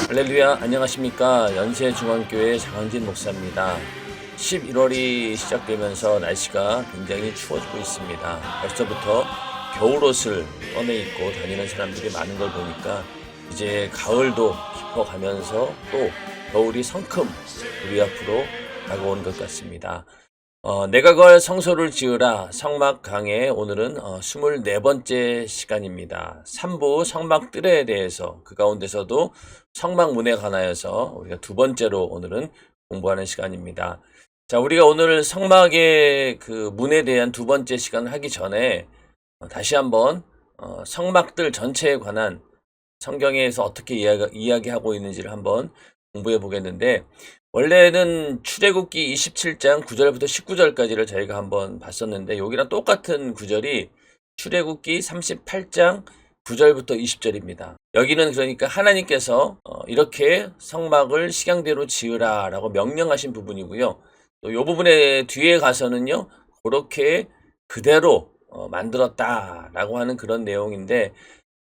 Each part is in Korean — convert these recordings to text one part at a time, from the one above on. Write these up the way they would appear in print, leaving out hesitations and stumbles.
할렐루야, 안녕하십니까. 연세중앙교회 장항진 목사입니다. 11월이 시작되면서 날씨가 굉장히 추워지고 있습니다. 벌써부터 겨울옷을 꺼내 입고 다니는 사람들이 많은 걸 보니까 이제 가을도 깊어가면서 또 겨울이 성큼 우리 앞으로 다가오는 것 같습니다. 내가 걸 성소를 지으라 성막 강의, 오늘은 24번째 시간입니다. 3부 성막들에 대해서, 그 가운데서도 성막문에 관하여서 우리가 두 번째로 오늘은 공부하는 시간입니다. 자, 우리가 오늘 성막의 그 문에 대한 두 번째 시간을 하기 전에 다시 한번 성막들 전체에 관한 성경에서 어떻게 이야기하고 있는지를 한번 공부해 보겠는데, 원래는 출애굽기 27장 9절부터 19절까지를 저희가 한번 봤었는데, 여기랑 똑같은 구절이 출애굽기 38장 9절부터 20절입니다. 여기는 그러니까 하나님께서 이렇게 성막을 식양대로 지으라 라고 명령하신 부분이고요. 또 이 부분에 뒤에 가서는요, 그렇게 그대로 만들었다 라고 하는 그런 내용인데,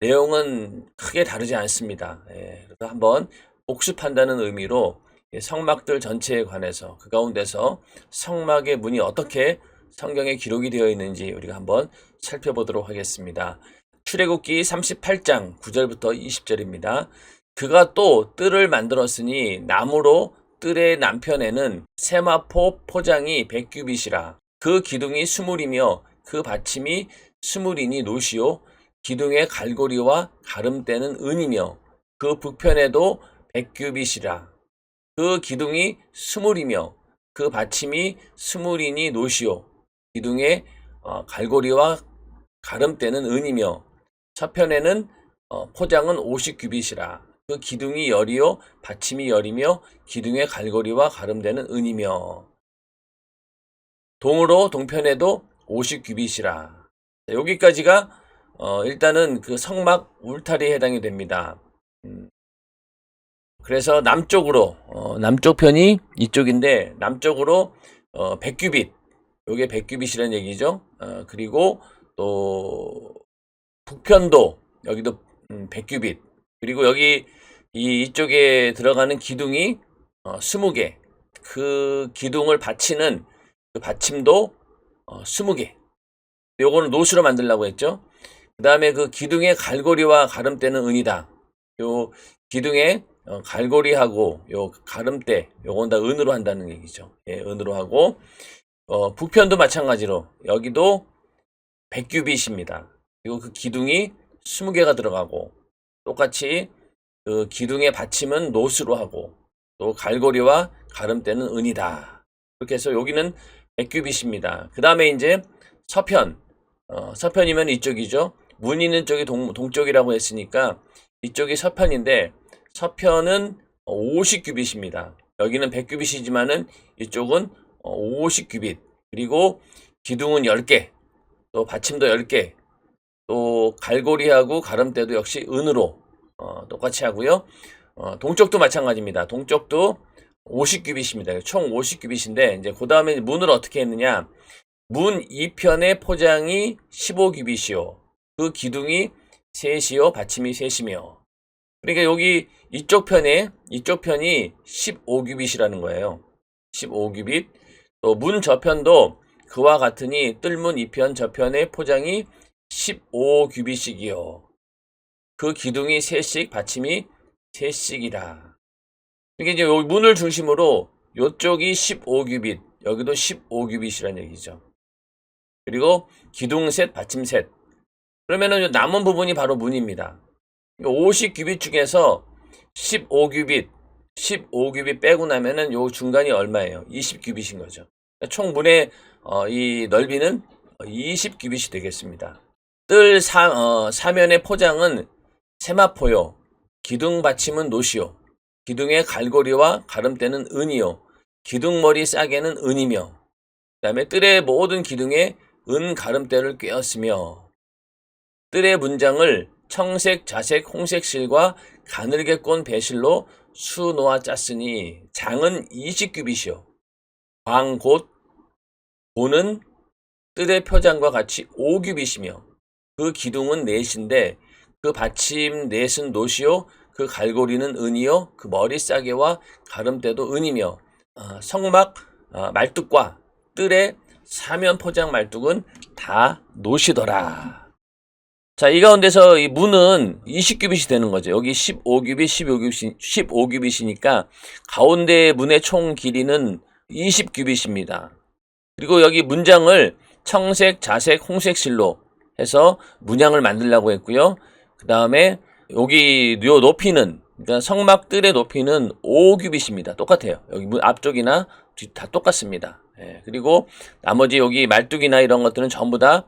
내용은 크게 다르지 않습니다. 그래서 한번 복습한다는 의미로 성막들 전체에 관해서, 그 가운데서 성막의 문이 어떻게 성경에 기록이 되어 있는지 우리가 한번 살펴보도록 하겠습니다. 출애굽기 38장 9절부터 20절입니다. 그가 또 뜰을 만들었으니 나무로 뜰의 남편에는 세마포 포장이 100규빗이라. 그 기둥이 20이며 그 받침이 20이니 노시오. 기둥의 갈고리와 가름대는 은이며 그 북편에도 100규빗이라. 그 기둥이 20이며 그 받침이 20이니 노시오. 기둥의 갈고리와 가름대는 은이며 서편에는 포장은 50규빗이라. 그 기둥이 열이요 받침이 열이며 기둥의 갈고리와 가름대는 은이며 동으로 동편에도 50규빗이라. 여기까지가 일단은 그 성막 울타리에 해당이 됩니다. 그래서 남쪽으로 남쪽 편이 이쪽인데, 남쪽으로 100규빗, 요게 100규빗이라는 얘기죠. 그리고 또 북편도 여기도 100규빗, 그리고 여기 이쪽에 들어가는 기둥이 20개, 그 기둥을 받치는 그 받침도 20개. 요거는 노수로 만들려고 했죠. 그 다음에 그 기둥의 갈고리와 가름대는 은이다. 요 기둥의 갈고리하고 요 가름대, 요건 다 은으로 한다는 얘기죠. 예, 은으로 하고, 북편도 마찬가지로 여기도 100규빗입니다. 그리고 그 기둥이 20개가 들어가고, 똑같이 그 기둥의 받침은 노수로 하고, 또 갈고리와 가름대는 은이다. 그렇게 해서 여기는 100규빗입니다. 그 다음에 이제 서편, 서편이면 이쪽이죠. 문 있는 쪽이 동쪽이라고 했으니까 이쪽이 서편인데, 서편은 50규빗입니다. 여기는 100규빗이지만은 이쪽은 50규빗. 그리고 기둥은 10개, 또 받침도 10개, 또 갈고리하고 가름대도 역시 은으로 똑같이 하고요. 동쪽도 마찬가지입니다. 동쪽도 50규빗입니다. 총 50규빗인데, 이제 그 다음에 문을 어떻게 했느냐. 문 2편의 포장이 15규빗이요. 그 기둥이 3이요. 받침이 3이며. 그러니까 여기 이쪽 편이 15규빗이라는 거예요. 15규빗. 또 문 저편도 그와 같으니 뜰문 2편 저편의 포장이 15규빗이기요. 그 기둥이 3씩, 받침이 3씩이라. 이게 이제 요 문을 중심으로 요쪽이 15규빗, 여기도 15규빗이라는 얘기죠. 그리고 기둥 셋, 받침 셋. 그러면은 남은 부분이 바로 문입니다. 50규빗 중에서 15규빗 빼고 나면은 요 중간이 얼마예요? 20규빗인 거죠. 총 문의 이 넓이는 20규빗이 되겠습니다. 뜰 사면의 포장은 세마포요. 기둥 받침은 노시요. 기둥의 갈고리와 가름대는 은이요. 기둥머리 싸개는 은이며, 그 다음에 뜰의 모든 기둥에 은 가름대를 꿰었으며, 뜰의 문장을 청색, 자색, 홍색 실과 가늘게 꼰 배실로 수놓아 짰으니 장은 20규빗이요. 광 곧 고는 뜰의 표장과 같이 5규빗이며 그 기둥은 넷인데 그 받침 넷은 노시요 그 갈고리는 은이요 그 머리 싸개와 가름대도 은이며 성막 말뚝과 뜰의 사면 포장 말뚝은 다 노시더라. 자, 이 가운데서 이 문은 20규빗이 되는 거죠. 여기 15규빗, 15규빗이니까 가운데 문의 총 길이는 20규빗입니다. 그리고 여기 문장을 청색, 자색, 홍색 실로 해서 문양을 만들려고 했고요. 그 다음에 여기 요 높이는, 그러니까 성막 뜰의 높이는 5규빗입니다. 똑같아요. 여기 문 앞쪽이나 뒤 다 똑같습니다. 예, 그리고 나머지 여기 말뚝이나 이런 것들은 전부 다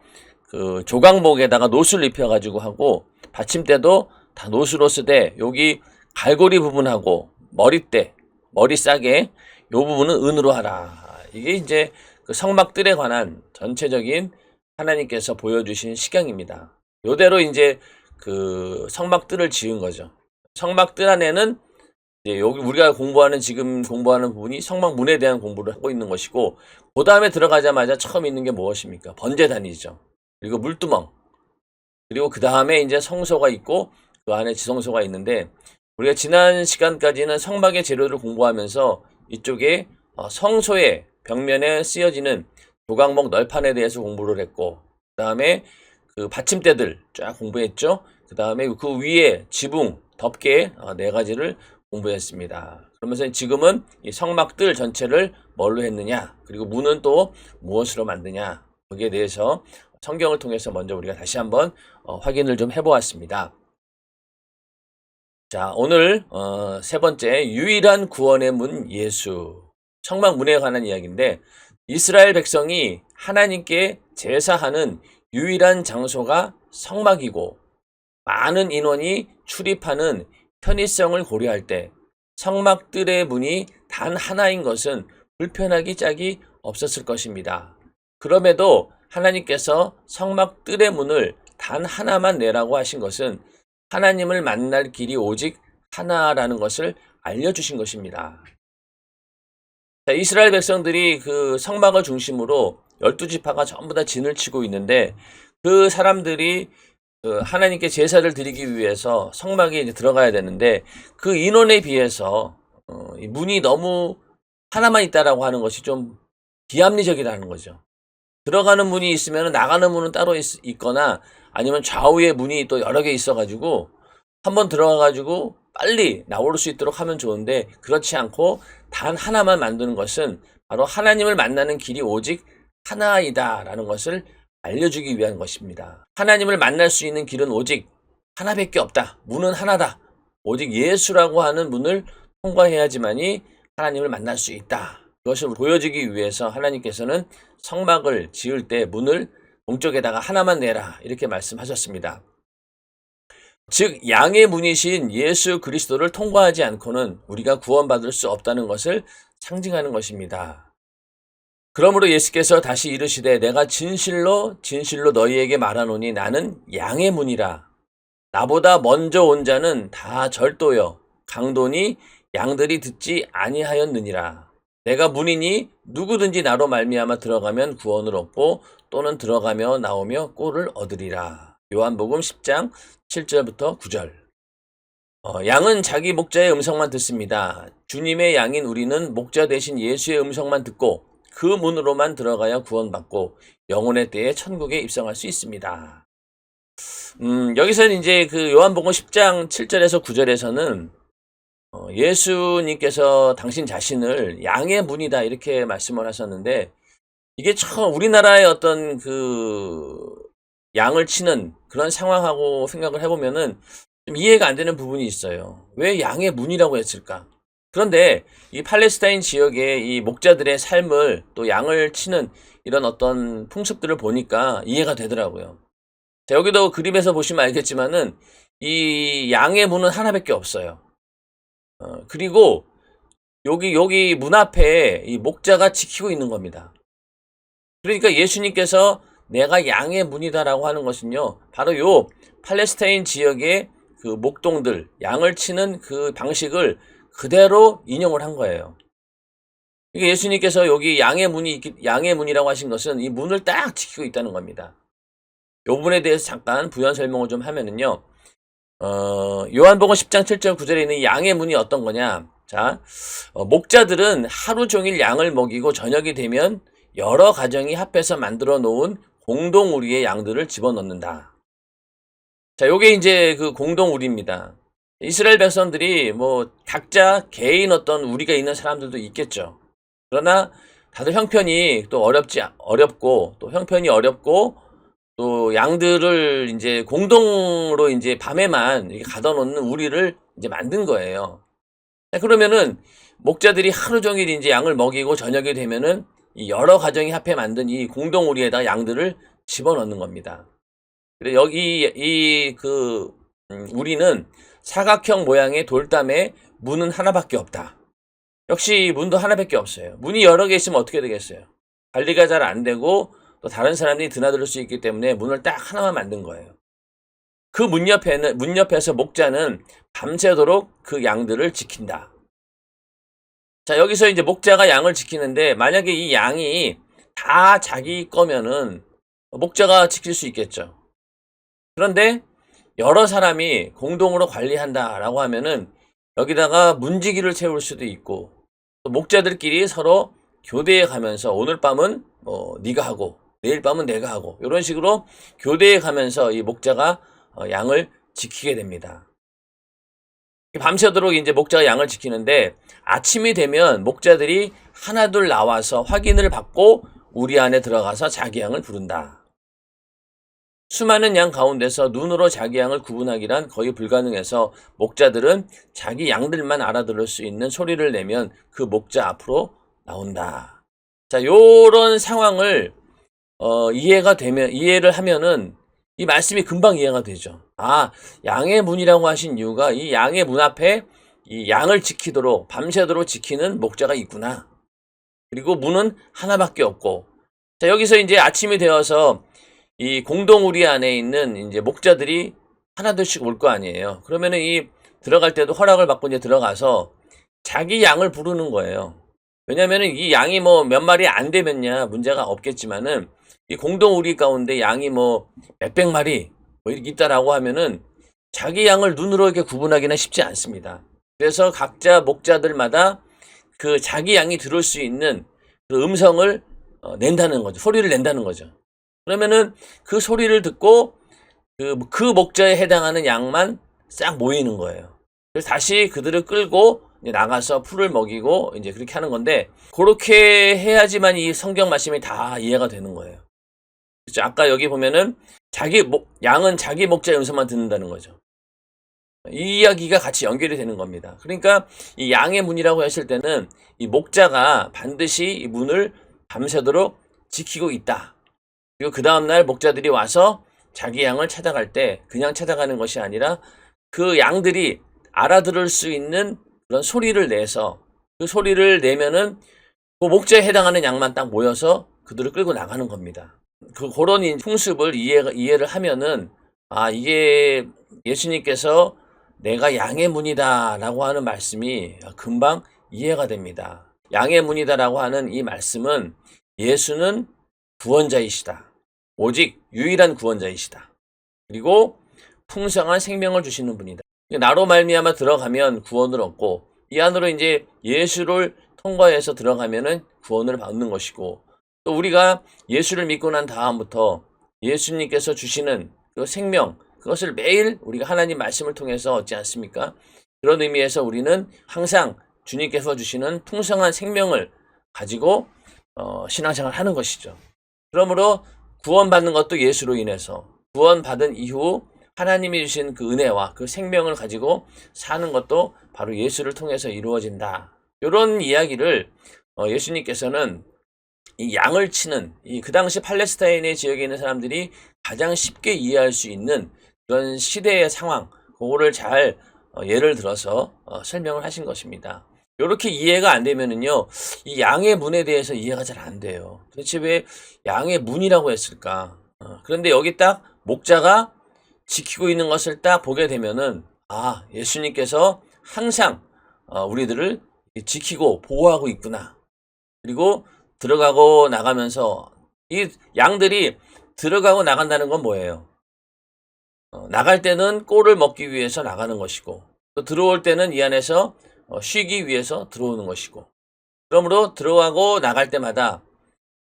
그 조각목에다가 노수를 입혀가지고 하고, 받침대도 다 노수로 쓰되, 여기 갈고리 부분하고 머리대, 머리 싸개, 요 부분은 은으로 하라. 이게 이제 그 성막뜰에 관한 전체적인 하나님께서 보여주신 식양입니다. 요대로 이제 그 성막뜰을 지은 거죠. 성막뜰 안에는 이제 여기 우리가 지금 공부하는 부분이 성막문에 대한 공부를 하고 있는 것이고, 그 다음에 들어가자마자 처음 있는 게 무엇입니까? 번제단이죠. 그리고 물두멍. 그리고 그 다음에 이제 성소가 있고, 그 안에 지성소가 있는데, 우리가 지난 시간까지는 성막의 재료를 공부하면서 이쪽에 성소의 벽면에 쓰여지는 조각목 널판에 대해서 공부를 했고, 그 다음에 그 받침대들 쫙 공부했죠. 그 다음에 그 위에 지붕, 덮개 4가지를 공부했습니다. 그러면서 지금은 이 성막들 전체를 뭘로 했느냐, 그리고 문은 또 무엇으로 만드냐, 거기에 대해서 성경을 통해서 먼저 우리가 다시 한번 확인을 좀 해보았습니다. 자, 오늘 세 번째, 유일한 구원의 문 예수. 성막문에 관한 이야기인데, 이스라엘 백성이 하나님께 제사하는 유일한 장소가 성막이고, 많은 인원이 출입하는 편의성을 고려할 때 성막뜰의 문이 단 하나인 것은 불편하기 짝이 없었을 것입니다. 그럼에도 하나님께서 성막뜰의 문을 단 하나만 내라고 하신 것은 하나님을 만날 길이 오직 하나라는 것을 알려주신 것입니다. 자, 이스라엘 백성들이 그 성막을 중심으로 12지파가 전부 다 진을 치고 있는데, 그 사람들이 하나님께 제사를 드리기 위해서 성막에 이제 들어가야 되는데, 그 인원에 비해서 문이 너무 하나만 있다라고 하는 것이 좀 비합리적이라는 거죠. 들어가는 문이 있으면 나가는 문은 따로 있거나, 아니면 좌우에 문이 또 여러 개 있어가지고 한번 들어가가지고 빨리 나올 수 있도록 하면 좋은데, 그렇지 않고 단 하나만 만드는 것은 바로 하나님을 만나는 길이 오직 하나이다 라는 것을 알려주기 위한 것입니다. 하나님을 만날 수 있는 길은 오직 하나밖에 없다. 문은 하나다. 오직 예수라고 하는 문을 통과해야지만이 하나님을 만날 수 있다. 그것을 보여주기 위해서 하나님께서는 성막을 지을 때 문을 동쪽에다가 하나만 내라, 이렇게 말씀하셨습니다. 즉 양의 문이신 예수 그리스도를 통과하지 않고는 우리가 구원받을 수 없다는 것을 상징하는 것입니다. 그러므로 예수께서 다시 이르시되 내가 진실로 너희에게 말하노니 나는 양의 문이라. 나보다 먼저 온 자는 다 절도요 강도니 양들이 듣지 아니하였느니라. 내가 문이니 누구든지 나로 말미암아 들어가면 구원을 얻고 또는 들어가며 나오며 꼴을 얻으리라. 요한복음 10장 7절부터 9절. 양은 자기 목자의 음성만 듣습니다. 주님의 양인 우리는 목자 대신 예수의 음성만 듣고 그 문으로만 들어가야 구원받고 영혼의 때에 천국에 입성할 수 있습니다. 여기서는 이제 그 요한복음 10장 7절에서 9절에서는 예수님께서 당신 자신을 양의 문이다 이렇게 말씀을 하셨는데, 이게 처음 우리나라의 어떤 그 양을 치는 그런 상황하고 생각을 해보면은 좀 이해가 안 되는 부분이 있어요. 왜 양의 문이라고 했을까? 그런데 이 팔레스타인 지역의 이 목자들의 삶을, 또 양을 치는 이런 어떤 풍습들을 보니까 이해가 되더라고요. 자, 여기도 그림에서 보시면 알겠지만은 이 양의 문은 하나밖에 없어요. 그리고 여기 문 앞에 이 목자가 지키고 있는 겁니다. 그러니까 예수님께서 내가 양의 문이다라고 하는 것은요, 바로 요 팔레스타인 지역의 그 목동들, 양을 치는 그 방식을 그대로 인용을 한 거예요. 그러니까 예수님께서 여기 양의 문이라고 하신 것은 이 문을 딱 지키고 있다는 겁니다. 이 부분에 대해서 잠깐 부연 설명을 좀 하면은요, 요한복음 10장 7절 9절에 있는 이 양의 문이 어떤 거냐? 자, 목자들은 하루 종일 양을 먹이고 저녁이 되면 여러 가정이 합해서 만들어 놓은 공동 우리의 양들을 집어넣는다. 자, 요게 이제 그 공동 우리입니다. 이스라엘 백성들이 뭐 각자 개인 어떤 우리가 있는 사람들도 있겠죠. 그러나 다들 형편이 또 어렵고 또 형편이 어렵고 또 양들을 이제 공동으로 이제 밤에만 이렇게 가둬놓는 우리를 이제 만든 거예요. 그러면은 목자들이 하루 종일 이제 양을 먹이고 저녁이 되면은 이 여러 가정이 합해 만든 이 공동 우리에다 양들을 집어넣는 겁니다. 그래 여기 우리는 사각형 모양의 돌담에 문은 하나밖에 없다. 역시 문도 하나밖에 없어요. 문이 여러 개 있으면 어떻게 되겠어요? 관리가 잘 안 되고 또 다른 사람들이 드나들 수 있기 때문에 문을 딱 하나만 만든 거예요. 그 문 옆에서 목자는 밤새도록 그 양들을 지킨다. 자, 여기서 이제 목자가 양을 지키는데 만약에 이 양이 다 자기 거면은 목자가 지킬 수 있겠죠. 그런데 여러 사람이 공동으로 관리한다라고 하면은 여기다가 문지기를 세울 수도 있고 또 목자들끼리 서로 교대해 가면서 오늘 밤은 네가 하고 내일 밤은 내가 하고 이런 식으로 교대해 가면서 이 목자가 양을 지키게 됩니다. 밤새도록 이제 목자가 양을 지키는데 아침이 되면 목자들이 하나둘 나와서 확인을 받고 우리 안에 들어가서 자기 양을 부른다. 수많은 양 가운데서 눈으로 자기 양을 구분하기란 거의 불가능해서 목자들은 자기 양들만 알아들을 수 있는 소리를 내면 그 목자 앞으로 나온다. 자, 요런 상황을 이해를 하면은 이 말씀이 금방 이해가 되죠. 아, 양의 문이라고 하신 이유가 이 양의 문 앞에 이 양을 지키도록 밤새도록 지키는 목자가 있구나. 그리고 문은 하나밖에 없고. 자, 여기서 이제 아침이 되어서 이 공동 우리 안에 있는 이제 목자들이 하나둘씩 올 거 아니에요. 그러면은 이 들어갈 때도 허락을 받고 이제 들어가서 자기 양을 부르는 거예요. 왜냐면은 이 양이 뭐 몇 마리 안 되면야 문제가 없겠지만은 이 공동 우리 가운데 양이 뭐 몇백 마리 뭐 이렇게 있다라고 하면은 자기 양을 눈으로 이렇게 구분하기는 쉽지 않습니다. 그래서 각자 목자들마다 그 자기 양이 들을 수 있는 그 음성을 낸다는 거죠. 소리를 낸다는 거죠. 그러면은 그 소리를 듣고 그 목자에 해당하는 양만 싹 모이는 거예요. 그래서 다시 그들을 끌고 이제 나가서 풀을 먹이고 이제 그렇게 하는 건데 그렇게 해야지만 이 성경 말씀이 다 이해가 되는 거예요. 그렇죠? 아까 여기 보면은 양은 자기 목자의 음성만 듣는다는 거죠. 이 이야기가 같이 연결이 되는 겁니다. 그러니까 이 양의 문이라고 했을 때는 이 목자가 반드시 이 문을 밤새도록 지키고 있다. 그리고 그 다음날 목자들이 와서 자기 양을 찾아갈 때 그냥 찾아가는 것이 아니라 그 양들이 알아들을 수 있는 그런 소리를 내서 그 소리를 내면은 그 목자에 해당하는 양만 딱 모여서 그들을 끌고 나가는 겁니다. 그런 풍습을 이해를 하면은 이게 예수님께서 내가 양의 문이다 라고 하는 말씀이 금방 이해가 됩니다. 양의 문이다 라고 하는 이 말씀은 예수는 구원자이시다. 오직 유일한 구원자이시다. 그리고 풍성한 생명을 주시는 분이다. 나로 말미암아 들어가면 구원을 얻고 이 안으로 이제 예수를 통과해서 들어가면은 구원을 받는 것이고 또 우리가 예수를 믿고 난 다음부터 예수님께서 주시는 그 생명 그것을 매일 우리가 하나님 말씀을 통해서 얻지 않습니까? 그런 의미에서 우리는 항상 주님께서 주시는 풍성한 생명을 가지고 신앙생활을 하는 것이죠. 그러므로 구원받는 것도 예수로 인해서 구원받은 이후 하나님이 주신 그 은혜와 그 생명을 가지고 사는 것도 바로 예수를 통해서 이루어진다. 이런 이야기를 예수님께서는 이 양을 치는 그 당시 팔레스타인의 지역에 있는 사람들이 가장 쉽게 이해할 수 있는 그런 시대의 상황, 그거를 잘 예를 들어서 설명을 하신 것입니다. 이렇게 이해가 안 되면은요, 이 양의 문에 대해서 이해가 잘 안 돼요. 도대체 왜 양의 문이라고 했을까? 그런데 여기 딱 목자가 지키고 있는 것을 딱 보게 되면은 예수님께서 항상 우리들을 지키고 보호하고 있구나. 그리고 들어가고 나가면서 이 양들이 들어가고 나간다는 건 뭐예요? 나갈 때는 꼴을 먹기 위해서 나가는 것이고 또 들어올 때는 이 안에서 쉬기 위해서 들어오는 것이고 그러므로 들어가고 나갈 때마다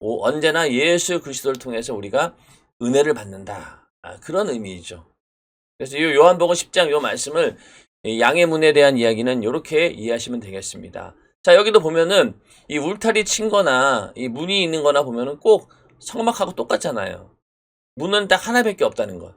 언제나 예수 그리스도를 통해서 우리가 은혜를 받는다. 그런 의미이죠. 그래서 이 요한복음 10장 요 말씀을 이 양의 문에 대한 이야기는 이렇게 이해하시면 되겠습니다. 자, 여기도 보면은 이 울타리 친 거나 이 문이 있는 거나 보면은 꼭 성막하고 똑같잖아요. 문은 딱 하나밖에 없다는 것.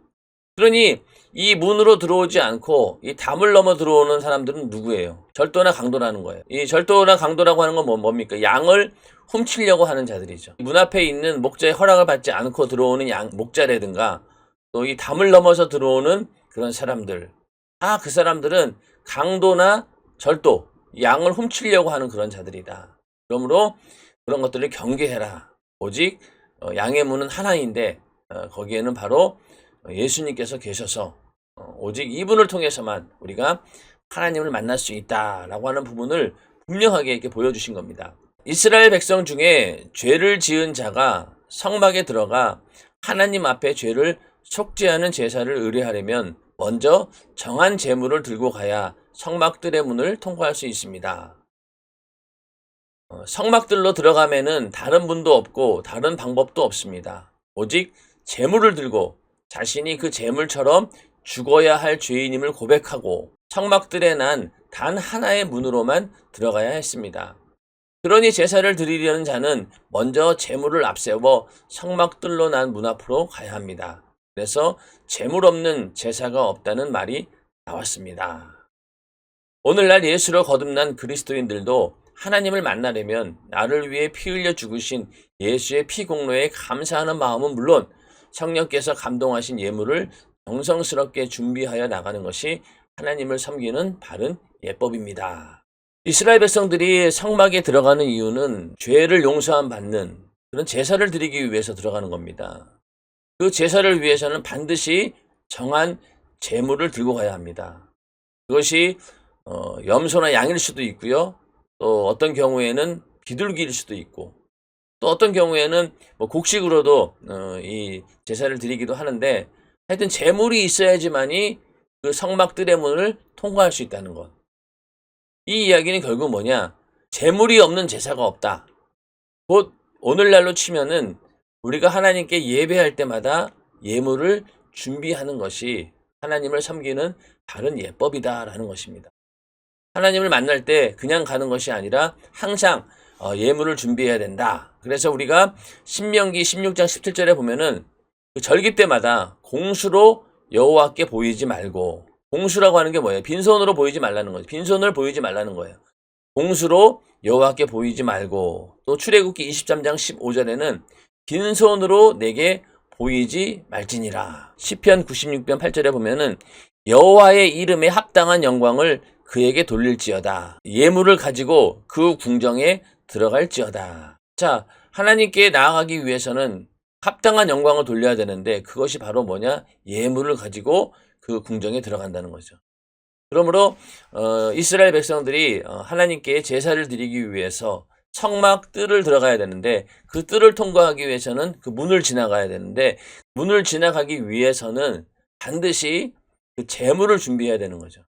그러니 이 문으로 들어오지 않고 이 담을 넘어 들어오는 사람들은 누구예요? 절도나 강도라는 거예요. 이 절도나 강도라고 하는 건 뭡니까? 양을 훔치려고 하는 자들이죠. 문 앞에 있는 목자의 허락을 받지 않고 들어오는 목자라든가 또 이 담을 넘어서 들어오는 그런 사람들. 그 사람들은 강도나 절도, 양을 훔치려고 하는 그런 자들이다. 그러므로 그런 것들을 경계해라. 오직 양의 문은 하나인데 거기에는 바로 예수님께서 계셔서 오직 이분을 통해서만 우리가 하나님을 만날 수 있다라고 하는 부분을 분명하게 이렇게 보여주신 겁니다. 이스라엘 백성 중에 죄를 지은 자가 성막에 들어가 하나님 앞에 죄를 속죄하는 제사를 의뢰하려면 먼저 정한 제물을 들고 가야 성막들의 문을 통과할 수 있습니다. 성막들로 들어가면은 다른 문도 없고 다른 방법도 없습니다. 오직 제물을 들고 자신이 그 제물처럼 죽어야 할 죄인임을 고백하고 성막들에 난 단 하나의 문으로만 들어가야 했습니다. 그러니 제사를 드리려는 자는 먼저 제물을 앞세워 성막들로 난 문 앞으로 가야 합니다. 그래서 제물 없는 제사가 없다는 말이 나왔습니다. 오늘날 예수로 거듭난 그리스도인들도 하나님을 만나려면 나를 위해 피 흘려 죽으신 예수의 피 공로에 감사하는 마음은 물론 성령께서 감동하신 예물을 정성스럽게 준비하여 나가는 것이 하나님을 섬기는 바른 예법입니다. 이스라엘 백성들이 성막에 들어가는 이유는 죄를 용서함 받는 그런 제사를 드리기 위해서 들어가는 겁니다. 그 제사를 위해서는 반드시 정한 제물을 들고 가야 합니다. 그것이 염소나 양일 수도 있고요. 또 어떤 경우에는 비둘기일 수도 있고 또 어떤 경우에는 곡식으로도 이 제사를 드리기도 하는데 하여튼 제물이 있어야지만이 그 성막들의 문을 통과할 수 있다는 것. 이 이야기는 결국 뭐냐? 제물이 없는 제사가 없다. 곧 오늘날로 치면은 우리가 하나님께 예배할 때마다 예물을 준비하는 것이 하나님을 섬기는 바른 예법이다라는 것입니다. 하나님을 만날 때 그냥 가는 것이 아니라 항상 예물을 준비해야 된다. 그래서 우리가 신명기 16장 17절에 보면은 그 절기 때마다 공수로 여호와께 보이지 말고, 공수라고 하는 게 뭐예요? 빈손으로 보이지 말라는 거죠. 빈손을 보이지 말라는 거예요. 공수로 여호와께 보이지 말고, 또 출애굽기 23장 15절에는 빈손으로 내게 보이지 말지니라. 시편 96편 8절에 보면은 여호와의 이름에 합당한 영광을 그에게 돌릴지어다. 예물을 가지고 그 궁정에 들어갈지어다. 자, 하나님께 나아가기 위해서는 합당한 영광을 돌려야 되는데 그것이 바로 뭐냐? 예물을 가지고 그 궁정에 들어간다는 거죠. 그러므로 이스라엘 백성들이 하나님께 제사를 드리기 위해서 성막 뜰을 들어가야 되는데 그 뜰을 통과하기 위해서는 그 문을 지나가야 되는데 문을 지나가기 위해서는 반드시 그 제물을 준비해야 되는 거죠.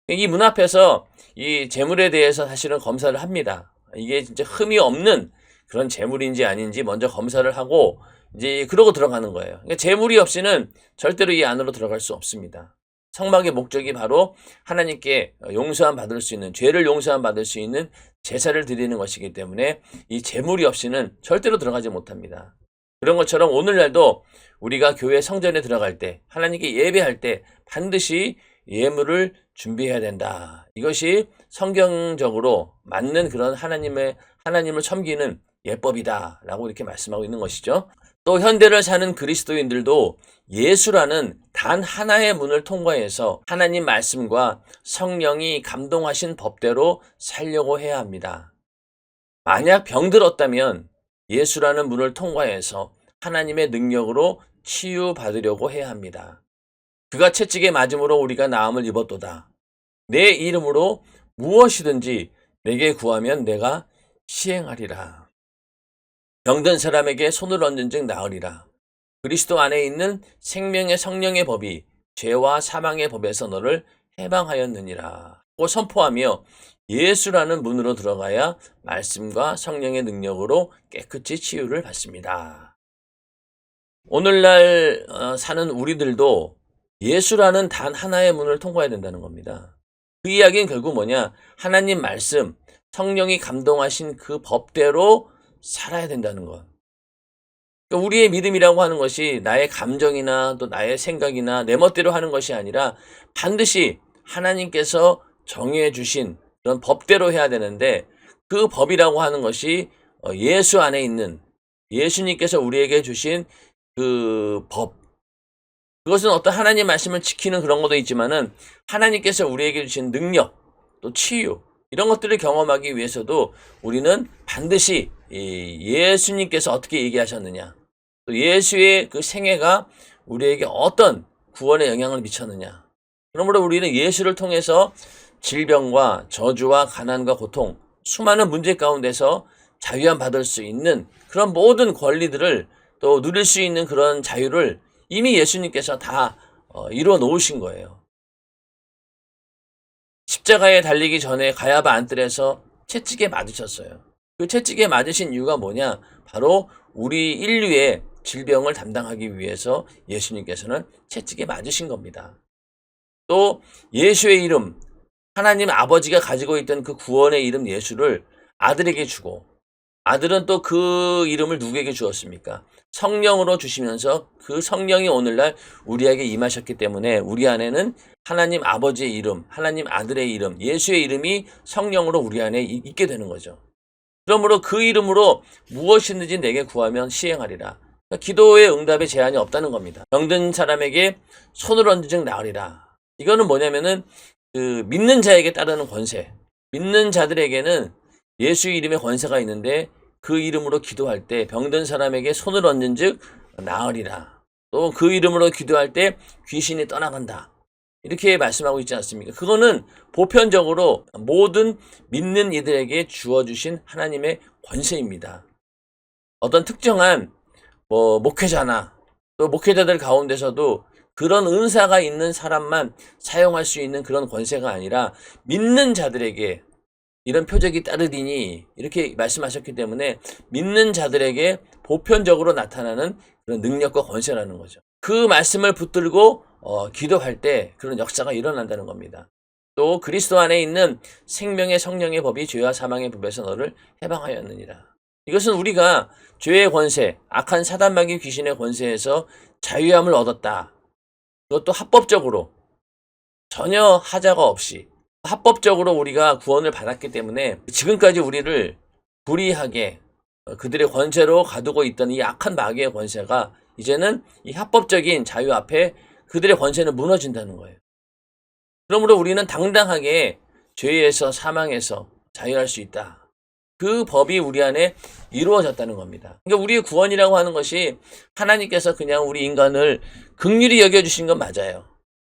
이 문 앞에서 이 제물에 대해서 사실은 검사를 합니다. 이게 진짜 흠이 없는 그런 제물인지 아닌지 먼저 검사를 하고 이제 그러고 들어가는 거예요. 그러니까 제물이 없이는 절대로 이 안으로 들어갈 수 없습니다. 성막의 목적이 바로 하나님께 용서함 받을 수 있는, 죄를 용서함 받을 수 있는 제사를 드리는 것이기 때문에 이 제물이 없이는 절대로 들어가지 못합니다. 그런 것처럼 오늘날도 우리가 교회 성전에 들어갈 때, 하나님께 예배할 때 반드시 예물을 준비해야 된다. 이것이 성경적으로 맞는 그런 하나님을 섬기는 예법이다라고 이렇게 말씀하고 있는 것이죠. 또 현대를 사는 그리스도인들도 예수라는 단 하나의 문을 통과해서 하나님 말씀과 성령이 감동하신 법대로 살려고 해야 합니다. 만약 병들었다면 예수라는 문을 통과해서 하나님의 능력으로 치유받으려고 해야 합니다. 그가 채찍에 맞음으로 우리가 나음을 입었도다. 내 이름으로 무엇이든지 내게 구하면 내가 시행하리라. 병든 사람에게 손을 얹은 즉 나으리라. 그리스도 안에 있는 생명의 성령의 법이 죄와 사망의 법에서 너를 해방하였느니라 고 선포하며 예수라는 문으로 들어가야 말씀과 성령의 능력으로 깨끗이 치유를 받습니다. 오늘날 사는 우리들도 예수라는 단 하나의 문을 통과해야 된다는 겁니다. 그 이야기는 결국 뭐냐? 하나님 말씀, 성령이 감동하신 그 법대로 살아야 된다는 것. 그러니까 우리의 믿음이라고 하는 것이 나의 감정이나 또 나의 생각이나 내 멋대로 하는 것이 아니라 반드시 하나님께서 정해 주신 그런 법대로 해야 되는데, 그 법이라고 하는 것이 예수 안에 있는, 예수님께서 우리에게 주신 그 법, 그것은 어떤 하나님 말씀을 지키는 그런 것도 있지만은 하나님께서 우리에게 주신 능력, 또 치유, 이런 것들을 경험하기 위해서도 우리는 반드시 예수님께서 어떻게 얘기하셨느냐, 또 예수의 그 생애가 우리에게 어떤 구원에 영향을 미쳤느냐. 그러므로 우리는 예수를 통해서 질병과 저주와 가난과 고통, 수많은 문제 가운데서 자유함 받을 수 있는 그런 모든 권리들을 또 누릴 수 있는 그런 자유를 이미 예수님께서 다 이루어 놓으신 거예요. 십자가에 달리기 전에 가야바 안뜰에서 채찍에 맞으셨어요. 그 채찍에 맞으신 이유가 뭐냐? 바로 우리 인류의 질병을 담당하기 위해서 예수님께서는 채찍에 맞으신 겁니다. 또 예수의 이름, 하나님 아버지가 가지고 있던 그 구원의 이름 예수를 아들에게 주고, 아들은 또 그 이름을 누구에게 주었습니까? 성령으로 주시면서 그 성령이 오늘날 우리에게 임하셨기 때문에 우리 안에는 하나님 아버지의 이름, 하나님 아들의 이름, 예수의 이름이 성령으로 우리 안에 있게 되는 거죠. 그러므로 그 이름으로 무엇이든지 내게 구하면 시행하리라. 그러니까 기도의 응답에 제한이 없다는 겁니다. 병든 사람에게 손을 얹은즉 나으리라. 이거는 뭐냐면은 그 믿는 자에게 따르는 권세, 믿는 자들에게는 예수의 이름의 권세가 있는데 그 이름으로 기도할 때 병든 사람에게 손을 얹은즉 나으리라. 또 그 이름으로 기도할 때 귀신이 떠나간다. 이렇게 말씀하고 있지 않습니까? 그거는 보편적으로 모든 믿는 이들에게 주어주신 하나님의 권세입니다. 어떤 특정한 목회자나 또 목회자들 가운데서도 그런 은사가 있는 사람만 사용할 수 있는 그런 권세가 아니라 믿는 자들에게 이런 표적이 따르리니 이렇게 말씀하셨기 때문에 믿는 자들에게 보편적으로 나타나는 그런 능력과 권세라는 거죠. 그 말씀을 붙들고 기도할 때 그런 역사가 일어난다는 겁니다. 또 그리스도 안에 있는 생명의 성령의 법이 죄와 사망의 법에서 너를 해방하였느니라. 이것은 우리가 죄의 권세, 악한 사단마귀 귀신의 권세에서 자유함을 얻었다. 그것도 합법적으로, 전혀 하자가 없이 합법적으로 우리가 구원을 받았기 때문에 지금까지 우리를 불의하게 그들의 권세로 가두고 있던 이 악한 마귀의 권세가 이제는 이 합법적인 자유 앞에 그들의 권세는 무너진다는 거예요. 그러므로 우리는 당당하게 죄에서 사망에서 자유할 수 있다. 그 법이 우리 안에 이루어졌다는 겁니다. 그러니까 우리의 구원이라고 하는 것이 하나님께서 그냥 우리 인간을 긍휼히 여겨주신 건 맞아요.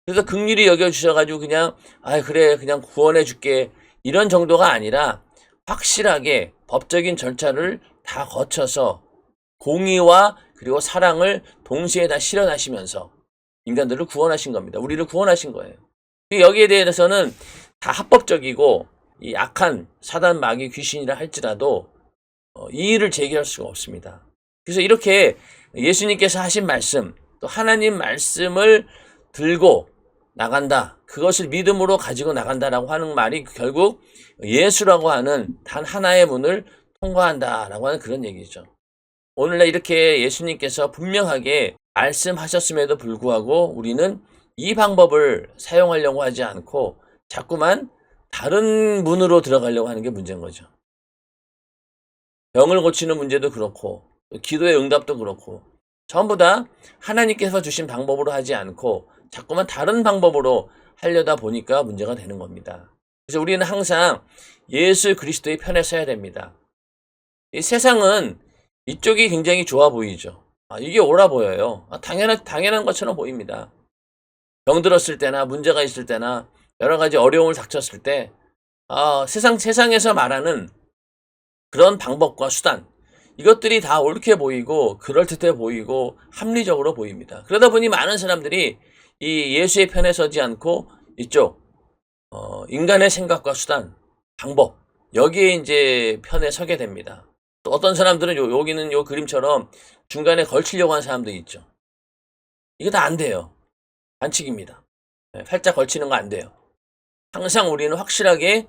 그래서 긍휼히 여겨주셔가지고 그냥 그래 그냥 구원해 줄게 이런 정도가 아니라 확실하게 법적인 절차를 다 거쳐서 공의와 그리고 사랑을 동시에 다 실현하시면서 인간들을 구원하신 겁니다. 우리를 구원하신 거예요. 여기에 대해서는 다 합법적이고 이 악한 사단 마귀 귀신이라 할지라도 이의를 제기할 수가 없습니다. 그래서 이렇게 예수님께서 하신 말씀, 또 하나님 말씀을 들고 나간다, 그것을 믿음으로 가지고 나간다라고 하는 말이 결국 예수라고 하는 단 하나의 문을 통과한다라고 하는 그런 얘기죠. 오늘날 이렇게 예수님께서 분명하게 말씀하셨음에도 불구하고 우리는 이 방법을 사용하려고 하지 않고 자꾸만 다른 문으로 들어가려고 하는 게 문제인 거죠. 병을 고치는 문제도 그렇고 기도의 응답도 그렇고 전부 다 하나님께서 주신 방법으로 하지 않고 자꾸만 다른 방법으로 하려다 보니까 문제가 되는 겁니다. 그래서 우리는 항상 예수 그리스도의 편에 서야 됩니다. 이 세상은 이쪽이 굉장히 좋아 보이죠. 이게 옳아 보여요. 당연한 것처럼 보입니다. 병들었을 때나 문제가 있을 때나 여러 가지 어려움을 닥쳤을 때 세상에서 말하는 그런 방법과 수단, 이것들이 다 옳게 보이고 그럴듯해 보이고 합리적으로 보입니다. 그러다 보니 많은 사람들이 이 예수의 편에 서지 않고 이쪽 인간의 생각과 수단, 방법 여기에 이제 편에 서게 됩니다. 또 어떤 사람들은 여기는 요 그림처럼 중간에 걸치려고 하는 사람도 있죠. 이게 다 안 돼요. 반칙입니다. 팔짝 걸치는 거 안 돼요. 항상 우리는 확실하게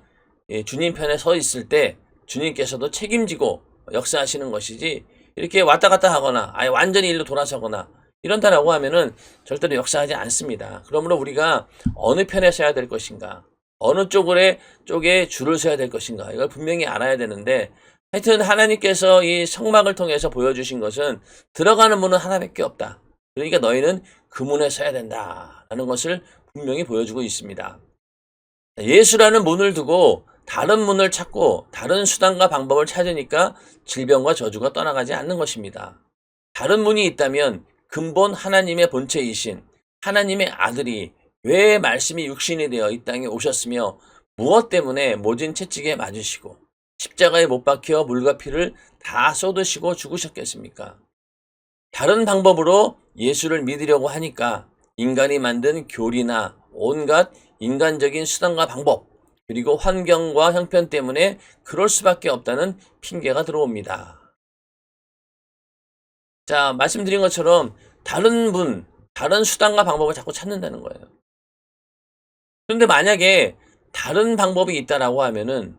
주님 편에 서 있을 때 주님께서도 책임지고 역사하시는 것이지 이렇게 왔다 갔다 하거나 아예 완전히 일로 돌아서거나 이런다라고 하면은 절대로 역사하지 않습니다. 그러므로 우리가 어느 편에 서야 될 것인가, 어느 쪽에 줄을 서야 될 것인가 이걸 분명히 알아야 되는데 하여튼 하나님께서 이 성막을 통해서 보여주신 것은 들어가는 문은 하나밖에 없다. 그러니까 너희는 그 문에 서야 된다라는 것을 분명히 보여주고 있습니다. 예수라는 문을 두고 다른 문을 찾고 다른 수단과 방법을 찾으니까 질병과 저주가 떠나가지 않는 것입니다. 다른 문이 있다면 근본 하나님의 본체이신 하나님의 아들이 왜 말씀이 육신이 되어 이 땅에 오셨으며 무엇 때문에 모진 채찍에 맞으시고 십자가에 못 박혀 물과 피를 다 쏟으시고 죽으셨겠습니까? 다른 방법으로 예수를 믿으려고 하니까 인간이 만든 교리나 온갖 인간적인 수단과 방법 그리고 환경과 형편 때문에 그럴 수밖에 없다는 핑계가 들어옵니다. 자, 말씀드린 것처럼 다른 수단과 방법을 자꾸 찾는다는 거예요. 그런데 만약에 다른 방법이 있다라고 하면은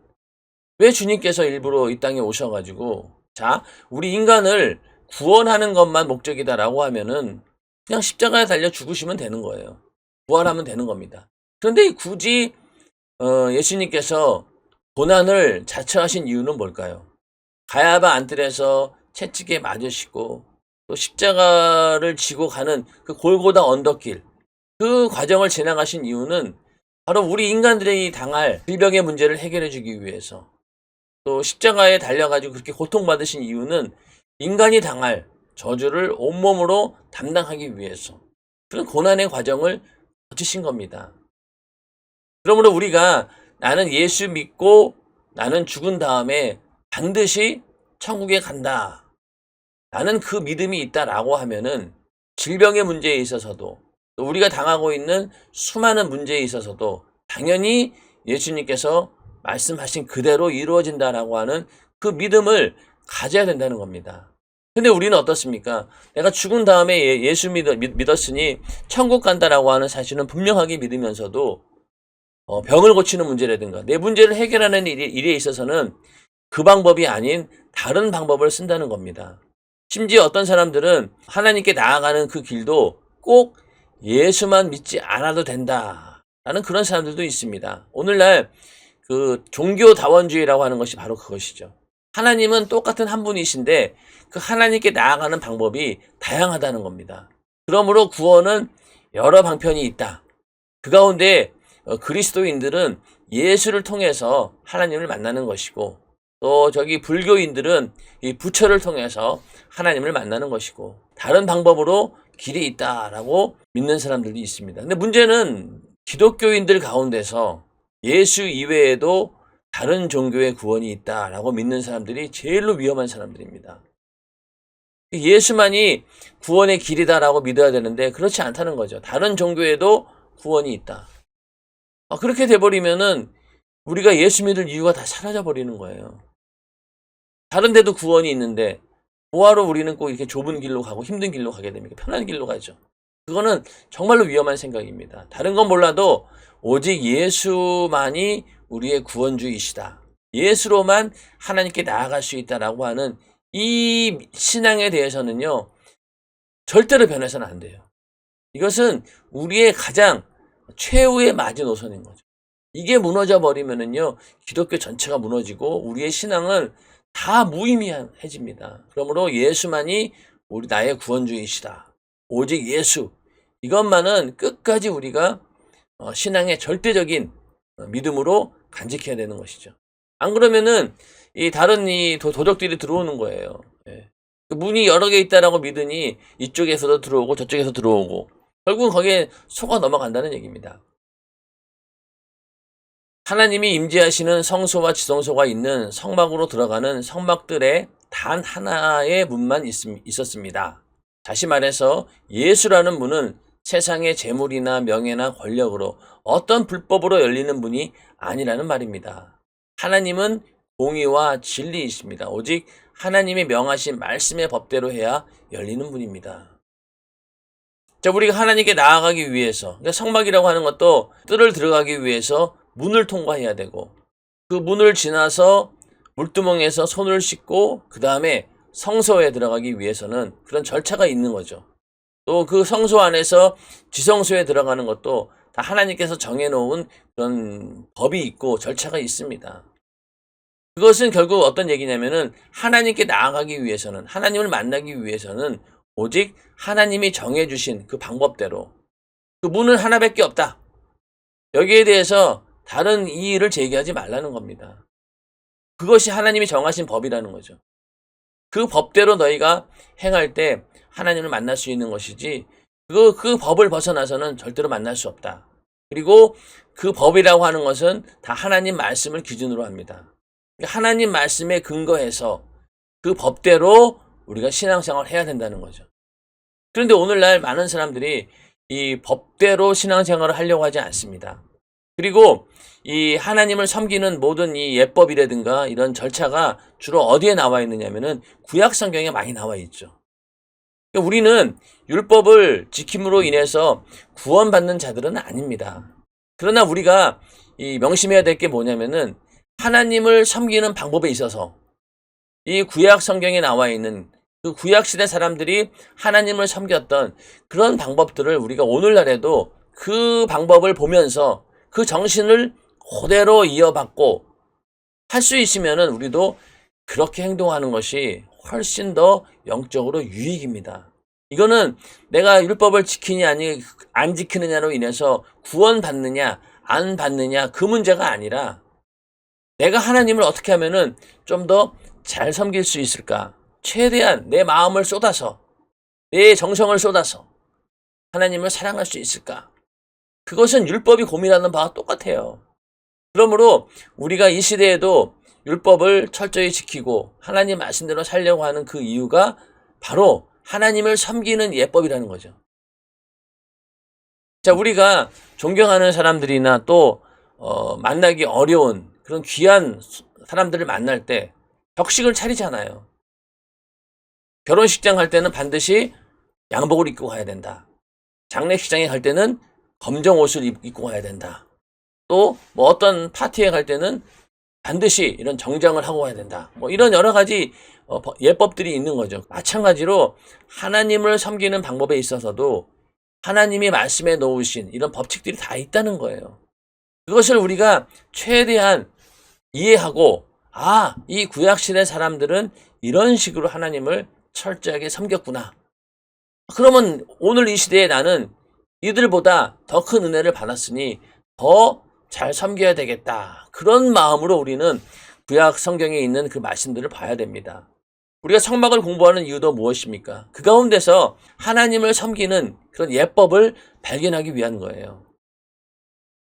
왜 주님께서 일부러 이 땅에 오셔가지고 자, 우리 인간을 구원하는 것만 목적이다라고 하면은 그냥 십자가에 달려 죽으시면 되는 거예요. 부활하면 되는 겁니다. 그런데 굳이 예수님께서 고난을 자처하신 이유는 뭘까요? 가야바 안뜰에서 채찍에 맞으시고 또 십자가를 지고 가는 그 골고다 언덕길 그 과정을 지나가신 이유는 바로 우리 인간들이 당할 질병의 문제를 해결해 주기 위해서 또 십자가에 달려가지고 그렇게 고통받으신 이유는 인간이 당할 저주를 온몸으로 담당하기 위해서 그런 고난의 과정을 거치신 겁니다. 그러므로 우리가 나는 예수 믿고 나는 죽은 다음에 반드시 천국에 간다. 나는 그 믿음이 있다라고 하면은 질병의 문제에 있어서도 또 우리가 당하고 있는 수많은 문제에 있어서도 당연히 예수님께서 말씀하신 그대로 이루어진다라고 하는 그 믿음을 가져야 된다는 겁니다. 근데 우리는 어떻습니까? 내가 죽은 다음에 예수 믿었으니 천국 간다라고 하는 사실은 분명하게 믿으면서도 병을 고치는 문제라든가 내 문제를 해결하는 일에 있어서는 그 방법이 아닌 다른 방법을 쓴다는 겁니다. 심지어 어떤 사람들은 하나님께 나아가는 그 길도 꼭 예수만 믿지 않아도 된다라는 그런 사람들도 있습니다. 오늘날 그 종교다원주의라고 하는 것이 바로 그것이죠. 하나님은 똑같은 한 분이신데 그 하나님께 나아가는 방법이 다양하다는 겁니다. 그러므로 구원은 여러 방편이 있다. 그 가운데 그리스도인들은 예수를 통해서 하나님을 만나는 것이고 또 불교인들은 이 부처를 통해서 하나님을 만나는 것이고 다른 방법으로 길이 있다라고 믿는 사람들도 있습니다. 근데 문제는 기독교인들 가운데서 예수 이외에도 다른 종교의 구원이 있다라고 믿는 사람들이 제일로 위험한 사람들입니다. 예수만이 구원의 길이다라고 믿어야 되는데 그렇지 않다는 거죠. 다른 종교에도 구원이 있다. 그렇게 돼버리면은 우리가 예수 믿을 이유가 다 사라져 버리는 거예요. 다른 데도 구원이 있는데 뭐하러 우리는 꼭 이렇게 좁은 길로 가고 힘든 길로 가게 됩니까? 편한 길로 가죠. 그거는 정말로 위험한 생각입니다. 다른 건 몰라도 오직 예수만이 우리의 구원주이시다. 예수로만 하나님께 나아갈 수 있다라고 하는 이 신앙에 대해서는요. 절대로 변해서는 안 돼요. 이것은 우리의 가장 최후의 마지노선인 거죠. 이게 무너져 버리면은요. 기독교 전체가 무너지고 우리의 신앙은 다 무의미해집니다. 그러므로 예수만이 나의 구원주이시다. 오직 예수. 이것만은 끝까지 우리가 신앙의 절대적인 믿음으로 간직해야 되는 것이죠. 안 그러면은 다른 도적들이 들어오는 거예요. 문이 여러 개 있다라고 믿으니 이쪽에서도 들어오고 저쪽에서 들어오고 결국은 거기에 속아 넘어간다는 얘기입니다. 하나님이 임재하시는 성소와 지성소가 있는 성막으로 들어가는 성막들에 단 하나의 문만 있었습니다. 다시 말해서 예수라는 문은 세상의 재물이나 명예나 권력으로 어떤 불법으로 열리는 문이 아니라는 말입니다. 하나님은 공의와 진리이십니다. 오직 하나님이 명하신 말씀의 법대로 해야 열리는 문입니다. 자, 우리가 하나님께 나아가기 위해서, 그러니까 성막이라고 하는 것도 뜰을 들어가기 위해서 문을 통과해야 되고, 그 문을 지나서 물두멍에서 손을 씻고 그 다음에 성소에 들어가기 위해서는 그런 절차가 있는 거죠. 또 그 성소 안에서 지성소에 들어가는 것도 다 하나님께서 정해놓은 그런 법이 있고 절차가 있습니다. 그것은 결국 어떤 얘기냐면은 하나님께 나아가기 위해서는, 하나님을 만나기 위해서는 오직 하나님이 정해주신 그 방법대로, 그 문은 하나밖에 없다. 여기에 대해서 다른 이의를 제기하지 말라는 겁니다. 그것이 하나님이 정하신 법이라는 거죠. 그 법대로 너희가 행할 때 하나님을 만날 수 있는 것이지, 그 법을 벗어나서는 절대로 만날 수 없다. 그리고 그 법이라고 하는 것은 다 하나님 말씀을 기준으로 합니다. 하나님 말씀에 근거해서 그 법대로 우리가 신앙생활을 해야 된다는 거죠. 그런데 오늘날 많은 사람들이 이 법대로 신앙생활을 하려고 하지 않습니다. 그리고 이 하나님을 섬기는 모든 이 예법이라든가 이런 절차가 주로 어디에 나와 있느냐면은 구약 성경에 많이 나와 있죠. 그러니까 우리는 율법을 지킴으로 인해서 구원받는 자들은 아닙니다. 그러나 우리가 이 명심해야 될 게 뭐냐면은 하나님을 섬기는 방법에 있어서 이 구약 성경에 나와 있는 그 구약 시대 사람들이 하나님을 섬겼던 그런 방법들을 우리가 오늘날에도 그 방법을 보면서 그 정신을 그대로 이어받고 할 수 있으면은 우리도 그렇게 행동하는 것이 훨씬 더 영적으로 유익입니다. 이거는 내가 율법을 지키냐 아니 안 지키느냐로 인해서 구원받느냐 안 받느냐 그 문제가 아니라 내가 하나님을 어떻게 하면은 좀 더 잘 섬길 수 있을까? 최대한 내 마음을 쏟아서, 내 정성을 쏟아서 하나님을 사랑할 수 있을까? 그것은 율법이 고민하는 바와 똑같아요. 그러므로 우리가 이 시대에도 율법을 철저히 지키고 하나님 말씀대로 살려고 하는 그 이유가 바로 하나님을 섬기는 예법이라는 거죠. 자, 우리가 존경하는 사람들이나 또 만나기 어려운 그런 귀한 사람들을 만날 때 격식을 차리잖아요. 결혼식장 갈 때는 반드시 양복을 입고 가야 된다. 장례식장에 갈 때는 검정 옷을 입고 가야 된다. 또 뭐 어떤 파티에 갈 때는 반드시 이런 정장을 하고 가야 된다. 뭐 이런 여러 가지 예법들이 있는 거죠. 마찬가지로 하나님을 섬기는 방법에 있어서도 하나님이 말씀에 놓으신 이런 법칙들이 다 있다는 거예요. 그것을 우리가 최대한 이해하고, 이 구약시대 사람들은 이런 식으로 하나님을 철저하게 섬겼구나. 그러면 오늘 이 시대에 나는 이들보다 더 큰 은혜를 받았으니 더 잘 섬겨야 되겠다. 그런 마음으로 우리는 구약 성경에 있는 그 말씀들을 봐야 됩니다. 우리가 성막을 공부하는 이유도 무엇입니까? 그 가운데서 하나님을 섬기는 그런 예법을 발견하기 위한 거예요.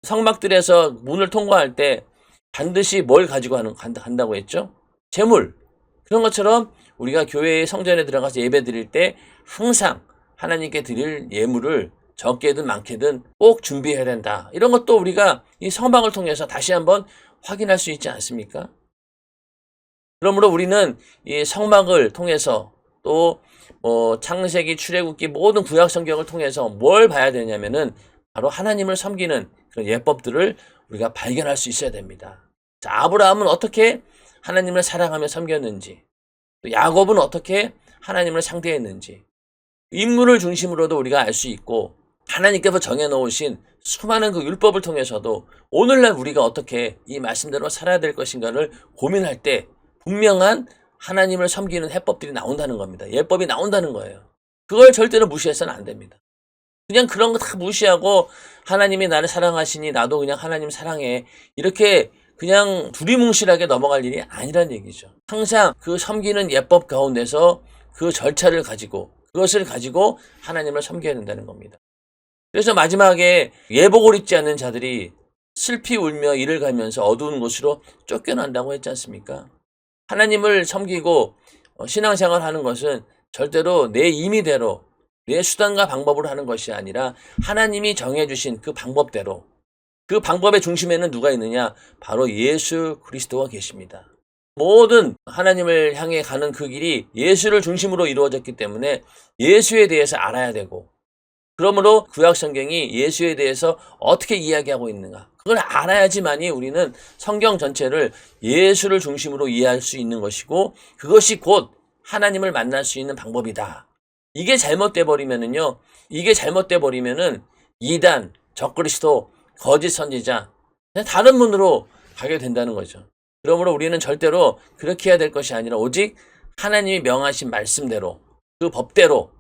성막들에서 문을 통과할 때 반드시 뭘 가지고 간다고 했죠? 재물. 그런 것처럼 우리가 교회의 성전에 들어가서 예배 드릴 때 항상 하나님께 드릴 예물을 적게든 많게든 꼭 준비해야 된다. 이런 것도 우리가 이 성막을 통해서 다시 한번 확인할 수 있지 않습니까? 그러므로 우리는 이 성막을 통해서 또 창세기, 출애굽기 모든 구약 성경을 통해서 뭘 봐야 되냐면은 바로 하나님을 섬기는 그런 예법들을 우리가 발견할 수 있어야 됩니다. 자, 아브라함은 어떻게 하나님을 사랑하며 섬겼는지, 또 야곱은 어떻게 하나님을 상대했는지, 인물을 중심으로도 우리가 알 수 있고, 하나님께서 정해놓으신 수많은 그 율법을 통해서도 오늘날 우리가 어떻게 이 말씀대로 살아야 될 것인가를 고민할 때 분명한 하나님을 섬기는 해법들이 나온다는 겁니다. 예법이 나온다는 거예요. 그걸 절대로 무시해서는 안 됩니다. 그냥 그런 거 다 무시하고 하나님이 나를 사랑하시니 나도 그냥 하나님 사랑해, 이렇게 그냥 두리뭉실하게 넘어갈 일이 아니란 얘기죠. 항상 그 섬기는 예법 가운데서 그 절차를 가지고, 그것을 가지고 하나님을 섬겨야 된다는 겁니다. 그래서 마지막에 예복을 입지 않는 자들이 슬피 울며 이를 가면서 어두운 곳으로 쫓겨난다고 했지 않습니까? 하나님을 섬기고 신앙생활 하는 것은 절대로 내 임의대로 내 수단과 방법으로 하는 것이 아니라 하나님이 정해주신 그 방법대로, 그 방법의 중심에는 누가 있느냐? 바로 예수 그리스도가 계십니다. 모든 하나님을 향해 가는 그 길이 예수를 중심으로 이루어졌기 때문에 예수에 대해서 알아야 되고, 그러므로 구약 성경이 예수에 대해서 어떻게 이야기하고 있는가, 그걸 알아야지만이 우리는 성경 전체를 예수를 중심으로 이해할 수 있는 것이고, 그것이 곧 하나님을 만날 수 있는 방법이다. 이게 잘못돼 버리면은 이단, 적그리스도, 거짓 선지자, 다른 문으로 가게 된다는 거죠. 그러므로 우리는 절대로 그렇게 해야 될 것이 아니라 오직 하나님이 명하신 말씀대로, 그 법대로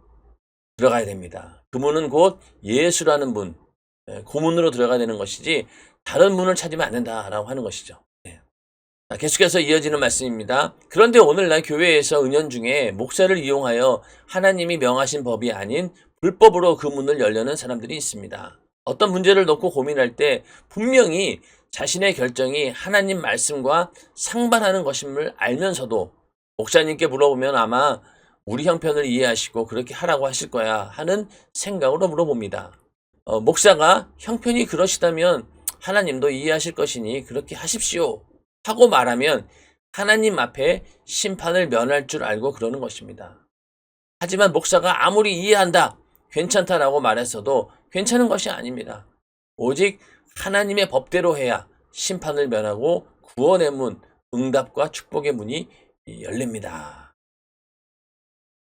들어가야 됩니다. 그 문은 곧 예수라는 문, 그 문으로 들어가야 되는 것이지 다른 문을 찾으면 안 된다라고 하는 것이죠. 계속해서 이어지는 말씀입니다. 그런데 오늘날 교회에서 은연 중에 목사를 이용하여 하나님이 명하신 법이 아닌 불법으로 그 문을 열려는 사람들이 있습니다. 어떤 문제를 놓고 고민할 때 분명히 자신의 결정이 하나님 말씀과 상반하는 것임을 알면서도 목사님께 물어보면 아마 우리 형편을 이해하시고 그렇게 하라고 하실 거야 하는 생각으로 물어봅니다. 목사가 형편이 그러시다면 하나님도 이해하실 것이니 그렇게 하십시오 하고 말하면 하나님 앞에 심판을 면할 줄 알고 그러는 것입니다. 하지만 목사가 아무리 이해한다, 괜찮다라고 말했어도 괜찮은 것이 아닙니다. 오직 하나님의 법대로 해야 심판을 면하고 구원의 문, 응답과 축복의 문이 열립니다.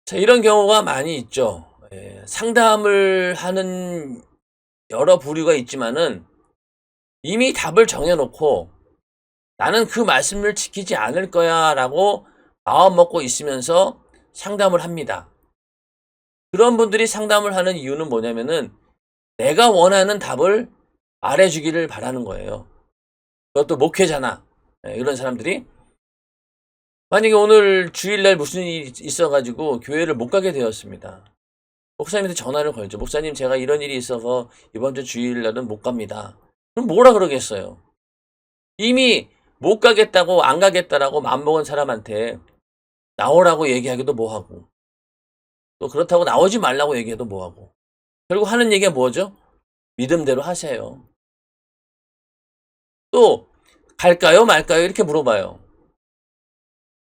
자, 이런 경우가 많이 있죠. 상담을 하는 여러 부류가 있지만은 이미 답을 정해놓고 나는 그 말씀을 지키지 않을 거야 라고 마음 먹고 있으면서 상담을 합니다. 그런 분들이 상담을 하는 이유는 뭐냐면은 내가 원하는 답을 말해주기를 바라는 거예요. 그것도 목회자나 이런 사람들이 만약에 오늘 주일날 무슨 일이 있어가지고 교회를 못 가게 되었습니다. 목사님한테 전화를 걸죠. 목사님, 제가 이런 일이 있어서 이번 주 주일날은 못 갑니다. 그럼 뭐라 그러겠어요? 이미 못 가겠다고, 안 가겠다라고 마음먹은 사람한테 나오라고 얘기하기도 뭐하고, 또 그렇다고 나오지 말라고 얘기해도 뭐하고, 결국 하는 얘기가 뭐죠? 믿음대로 하세요. 또 갈까요 말까요 이렇게 물어봐요.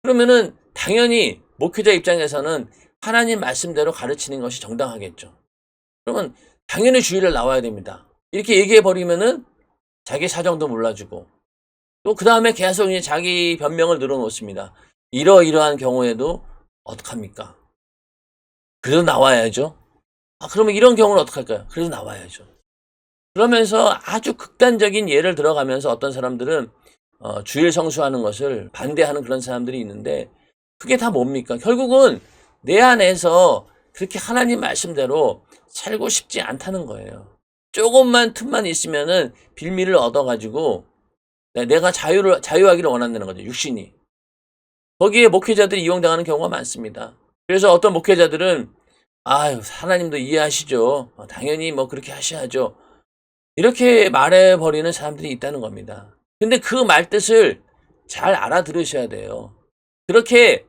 그러면은 당연히 목회자 입장에서는 하나님 말씀대로 가르치는 것이 정당하겠죠. 그러면 당연히 주일날 나와야 됩니다. 이렇게 얘기해 버리면은 자기 사정도 몰라주고, 또 그 다음에 계속 이제 자기 변명을 늘어놓습니다. 이러이러한 경우에도 어떡합니까? 그래도 나와야죠. 그러면 이런 경우는 어떡할까요? 그래도 나와야죠. 그러면서 아주 극단적인 예를 들어가면서 어떤 사람들은 주일 성수하는 것을 반대하는 그런 사람들이 있는데, 그게 다 뭡니까? 결국은 내 안에서 그렇게 하나님 말씀대로 살고 싶지 않다는 거예요. 조금만 틈만 있으면은 빌미를 얻어가지고 내가 자유하기를 원한다는 거죠. 육신이. 거기에 목회자들이 이용당하는 경우가 많습니다. 그래서 어떤 목회자들은 하나님도 이해하시죠. 당연히 뭐 그렇게 하셔야죠. 이렇게 말해버리는 사람들이 있다는 겁니다. 근데 그 말뜻을 잘 알아들으셔야 돼요. 그렇게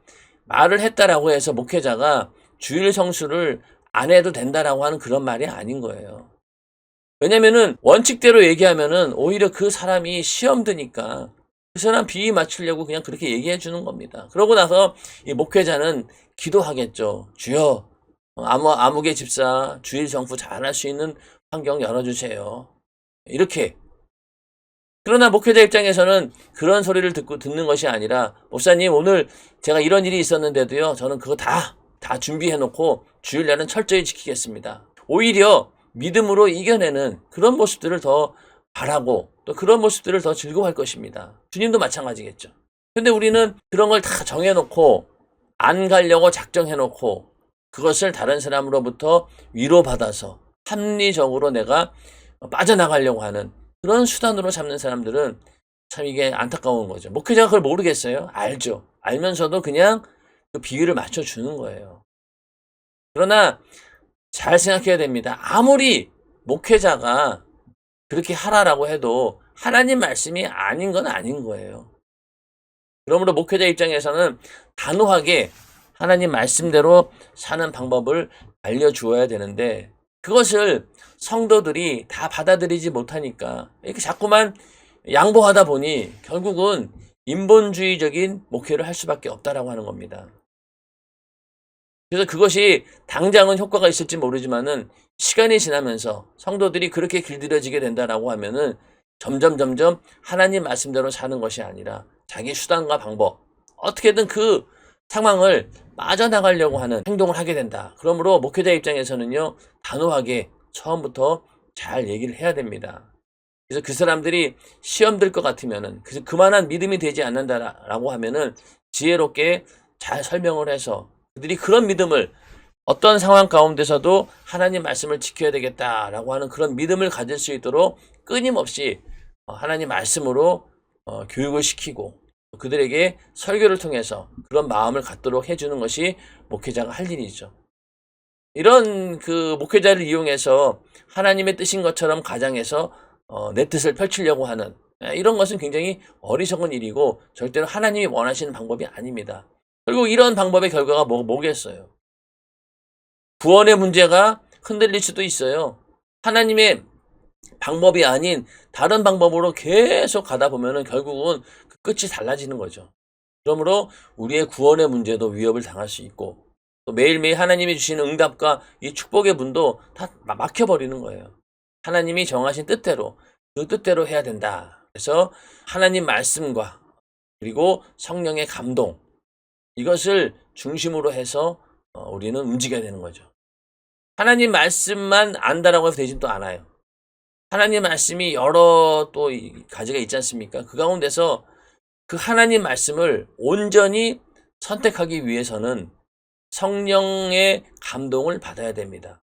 말을 했다라고 해서 목회자가 주일 성수를 안 해도 된다라고 하는 그런 말이 아닌 거예요. 왜냐면은 원칙대로 얘기하면은 오히려 그 사람이 시험 드니까 그 사람 비위 맞추려고 그냥 그렇게 얘기해 주는 겁니다. 그러고 나서 이 목회자는 기도하겠죠. 주여, 아무개 집사 주일 성수 잘할 수 있는 환경 열어주세요. 이렇게. 그러나 목회자 입장에서는 그런 소리를 듣는 것이 아니라, 목사님 오늘 제가 이런 일이 있었는데도요, 저는 그거 다 준비해 놓고 주일날은 철저히 지키겠습니다. 오히려 믿음으로 이겨내는 그런 모습들을 더 바라고, 또 그런 모습들을 더 즐거워할 것입니다. 주님도 마찬가지겠죠. 근데 우리는 그런 걸 다 정해놓고 안 가려고 작정해놓고 그것을 다른 사람으로부터 위로받아서 합리적으로 내가 빠져나가려고 하는 그런 수단으로 잡는 사람들은 참 이게 안타까운 거죠. 목회자가 그걸 모르겠어요? 알죠. 알면서도 그냥 그 비율을 맞춰주는 거예요. 그러나 잘 생각해야 됩니다. 아무리 목회자가 그렇게 하라라고 해도 하나님 말씀이 아닌 건 아닌 거예요. 그러므로 목회자 입장에서는 단호하게 하나님 말씀대로 사는 방법을 알려주어야 되는데 그것을 성도들이 다 받아들이지 못하니까 이렇게 자꾸만 양보하다 보니 결국은 인본주의적인 목회를 할 수밖에 없다라고 하는 겁니다. 그래서 그것이 당장은 효과가 있을지 모르지만은 시간이 지나면서 성도들이 그렇게 길들여지게 된다라고 하면은 점점 하나님 말씀대로 사는 것이 아니라 자기 수단과 방법, 어떻게든 그 상황을 빠져나가려고 하는 행동을 하게 된다. 그러므로 목회자 입장에서는요, 단호하게 처음부터 잘 얘기를 해야 됩니다. 그래서 그 사람들이 시험 들 것 같으면은, 그만한 믿음이 되지 않는다라고 하면은 지혜롭게 잘 설명을 해서 그들이 그런 믿음을 어떤 상황 가운데서도 하나님 말씀을 지켜야 되겠다라고 하는 그런 믿음을 가질 수 있도록 끊임없이 하나님 말씀으로 교육을 시키고 그들에게 설교를 통해서 그런 마음을 갖도록 해주는 것이 목회자가 할 일이죠. 이런 그 목회자를 이용해서 하나님의 뜻인 것처럼 가정에서 내 뜻을 펼치려고 하는 이런 것은 굉장히 어리석은 일이고 절대로 하나님이 원하시는 방법이 아닙니다. 결국 이런 방법의 결과가 뭐겠어요? 구원의 문제가 흔들릴 수도 있어요. 하나님의 방법이 아닌 다른 방법으로 계속 가다 보면은 결국은 그 끝이 달라지는 거죠. 그러므로 우리의 구원의 문제도 위협을 당할 수 있고 또 매일매일 하나님이 주시는 응답과 이 축복의 문도 다 막혀버리는 거예요. 하나님이 정하신 뜻대로 그 뜻대로 해야 된다. 그래서 하나님 말씀과 그리고 성령의 감동 이것을 중심으로 해서 우리는 움직여야 되는 거죠. 하나님 말씀만 안다라고 해서 되진 또 않아요. 하나님 말씀이 여러 또 가지가 있지 않습니까? 그 가운데서 그 하나님 말씀을 온전히 선택하기 위해서는 성령의 감동을 받아야 됩니다.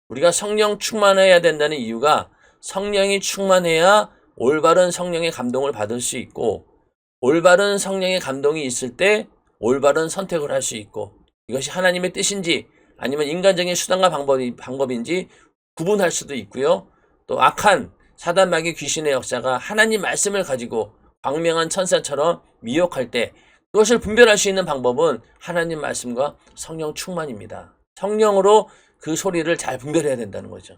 우리가 성령 충만해야 된다는 이유가 성령이 충만해야 올바른 성령의 감동을 받을 수 있고 올바른 성령의 감동이 있을 때 올바른 선택을 할 수 있고 이것이 하나님의 뜻인지 아니면 인간적인 수단과 방법인지 구분할 수도 있고요. 또 악한 사단 마귀 귀신의 역사가 하나님 말씀을 가지고 광명한 천사처럼 미혹할 때 그것을 분별할 수 있는 방법은 하나님 말씀과 성령 충만입니다. 성령으로 그 소리를 잘 분별해야 된다는 거죠.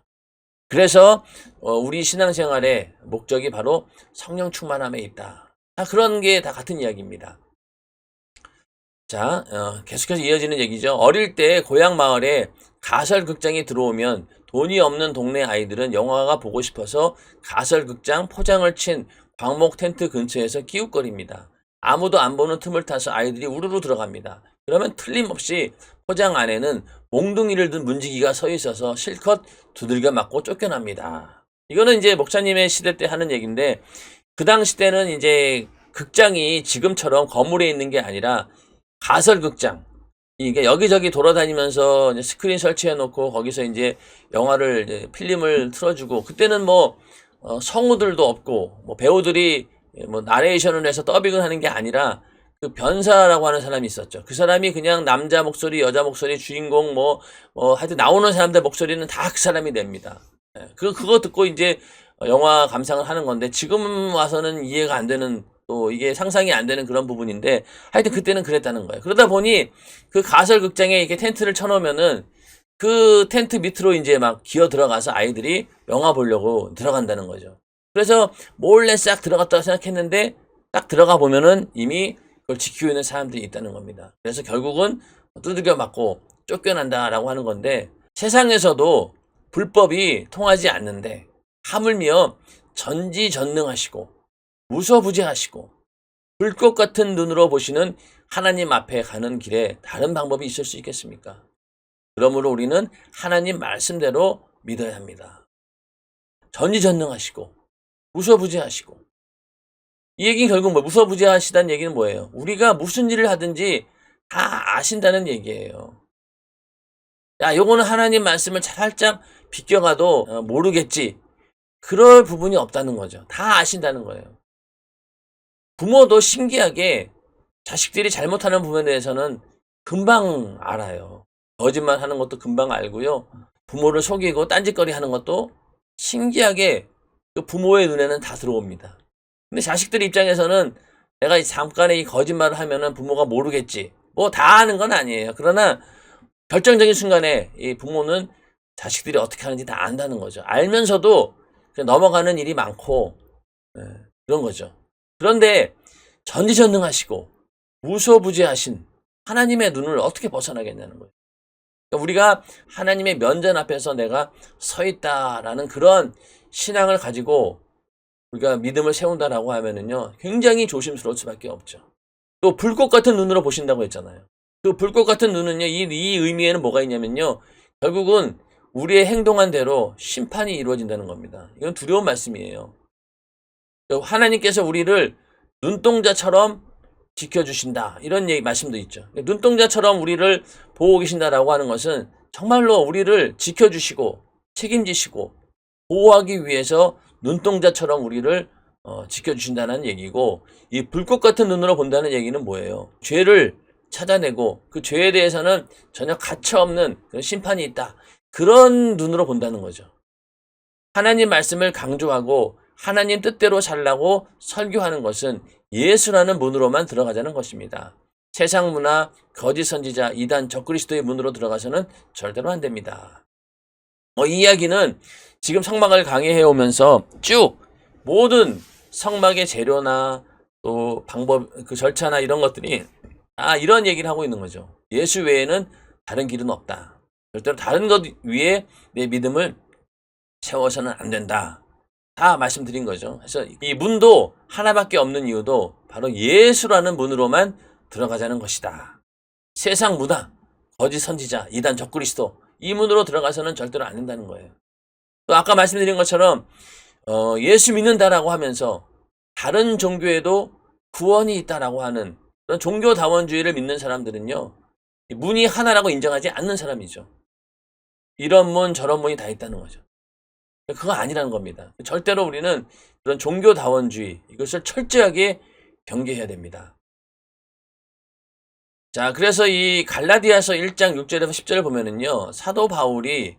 그래서 우리 신앙생활의 목적이 바로 성령 충만함에 있다. 다 그런 게 다 같은 이야기입니다. 자, 계속해서 이어지는 얘기죠. 어릴 때 고향 마을에 가설극장이 들어오면 돈이 없는 동네 아이들은 영화가 보고 싶어서 가설극장 포장을 친 광목 텐트 근처에서 기웃거립니다. 아무도 안 보는 틈을 타서 아이들이 우르르 들어갑니다. 그러면 틀림없이 포장 안에는 몽둥이를 든 문지기가 서 있어서 실컷 두들겨 맞고 쫓겨납니다. 이거는 이제 목사님의 시대 때 하는 얘기인데 그 당시 때는 이제 극장이 지금처럼 건물에 있는 게 아니라 가설극장 이게 여기저기 돌아다니면서 이제 스크린 설치해 놓고 거기서 이제 영화를 이제 필름을 틀어주고 그때는 뭐 성우들도 없고 뭐 배우들이 뭐 나레이션을 해서 더빙을 하는 게 아니라 그 변사라고 하는 사람이 있었죠. 그 사람이 그냥 남자 목소리, 여자 목소리, 주인공 하여튼 나오는 사람들 목소리는 다 그 사람이 냅니다. 그거 듣고 이제 영화 감상을 하는 건데 지금 와서는 이해가 안 되는 또 이게 상상이 안 되는 그런 부분인데 하여튼 그때는 그랬다는 거예요. 그러다 보니 그 가설극장에 이렇게 텐트를 쳐놓으면은 그 텐트 밑으로 이제 막 기어 들어가서 아이들이 영화 보려고 들어간다는 거죠. 그래서 몰래 싹 들어갔다고 생각했는데 딱 들어가 보면은 이미 그걸 지키고 있는 사람들이 있다는 겁니다. 그래서 결국은 두들겨 맞고 쫓겨난다라고 하는 건데 세상에서도 불법이 통하지 않는데 하물며 전지전능하시고 무소부재하시고 불꽃 같은 눈으로 보시는 하나님 앞에 가는 길에 다른 방법이 있을 수 있겠습니까? 그러므로 우리는 하나님 말씀대로 믿어야 합니다. 전지전능하시고 무소부재하시고 이 얘기는 결국 무소부재하시다는 얘기는 뭐예요? 우리가 무슨 일을 하든지 다 아신다는 얘기예요. 야, 요거는 하나님 말씀을 살짝 비껴가도 모르겠지. 그럴 부분이 없다는 거죠. 다 아신다는 거예요. 부모도 신기하게 자식들이 잘못하는 부분에 대해서는 금방 알아요. 거짓말 하는 것도 금방 알고요. 부모를 속이고 딴짓거리 하는 것도 신기하게 그 부모의 눈에는 다 들어옵니다. 근데 자식들 입장에서는 내가 잠깐의 이 거짓말을 하면은 부모가 모르겠지. 뭐 다 아는 건 아니에요. 그러나 결정적인 순간에 이 부모는 자식들이 어떻게 하는지 다 안다는 거죠. 알면서도 그냥 넘어가는 일이 많고, 예, 그런 거죠. 그런데 전지전능하시고 무소부재하신 하나님의 눈을 어떻게 벗어나겠냐는 거예요. 그러니까 우리가 하나님의 면전 앞에서 내가 서 있다라는 그런 신앙을 가지고 우리가 믿음을 세운다라고 하면은요, 굉장히 조심스러울 수밖에 없죠. 또 불꽃 같은 눈으로 보신다고 했잖아요. 그 불꽃 같은 눈은요, 이 의미에는 뭐가 있냐면요, 결국은 우리의 행동한 대로 심판이 이루어진다는 겁니다. 이건 두려운 말씀이에요. 하나님께서 우리를 눈동자처럼 지켜주신다, 이런 말씀도 있죠. 눈동자처럼 우리를 보고 계신다라고 하는 것은 정말로 우리를 지켜주시고 책임지시고 보호하기 위해서 눈동자처럼 우리를 지켜주신다는 얘기고, 이 불꽃 같은 눈으로 본다는 얘기는 뭐예요? 죄를 찾아내고 그 죄에 대해서는 전혀 가차없는 그런 심판이 있다, 그런 눈으로 본다는 거죠. 하나님 말씀을 강조하고 하나님 뜻대로 살라고 설교하는 것은 예수라는 문으로만 들어가자는 것입니다. 세상 문화, 거짓 선지자, 이단, 적그리스도의 문으로 들어가서는 절대로 안 됩니다. 이 이야기는 지금 성막을 강의해 오면서 쭉 모든 성막의 재료나 또 방법, 그 절차나 이런 것들이 이런 얘기를 하고 있는 거죠. 예수 외에는 다른 길은 없다. 절대로 다른 것 위에 내 믿음을 세워서는 안 된다. 다 말씀드린 거죠. 그래서 이 문도 하나밖에 없는 이유도 바로 예수라는 문으로만 들어가자는 것이다. 세상 문화, 거짓 선지자, 이단, 적그리스도, 이 문으로 들어가서는 절대로 안 된다는 거예요. 또 아까 말씀드린 것처럼 예수 믿는다라고 하면서 다른 종교에도 구원이 있다라고 하는 그런 종교다원주의를 믿는 사람들은요, 문이 하나라고 인정하지 않는 사람이죠. 이런 문 저런 문이 다 있다는 거죠. 그거 아니라는 겁니다. 절대로 우리는 그런 종교다원주의, 이것을 철저하게 경계해야 됩니다. 자, 그래서 이 갈라디아서 1장 6절에서 10절을 보면은요, 사도 바울이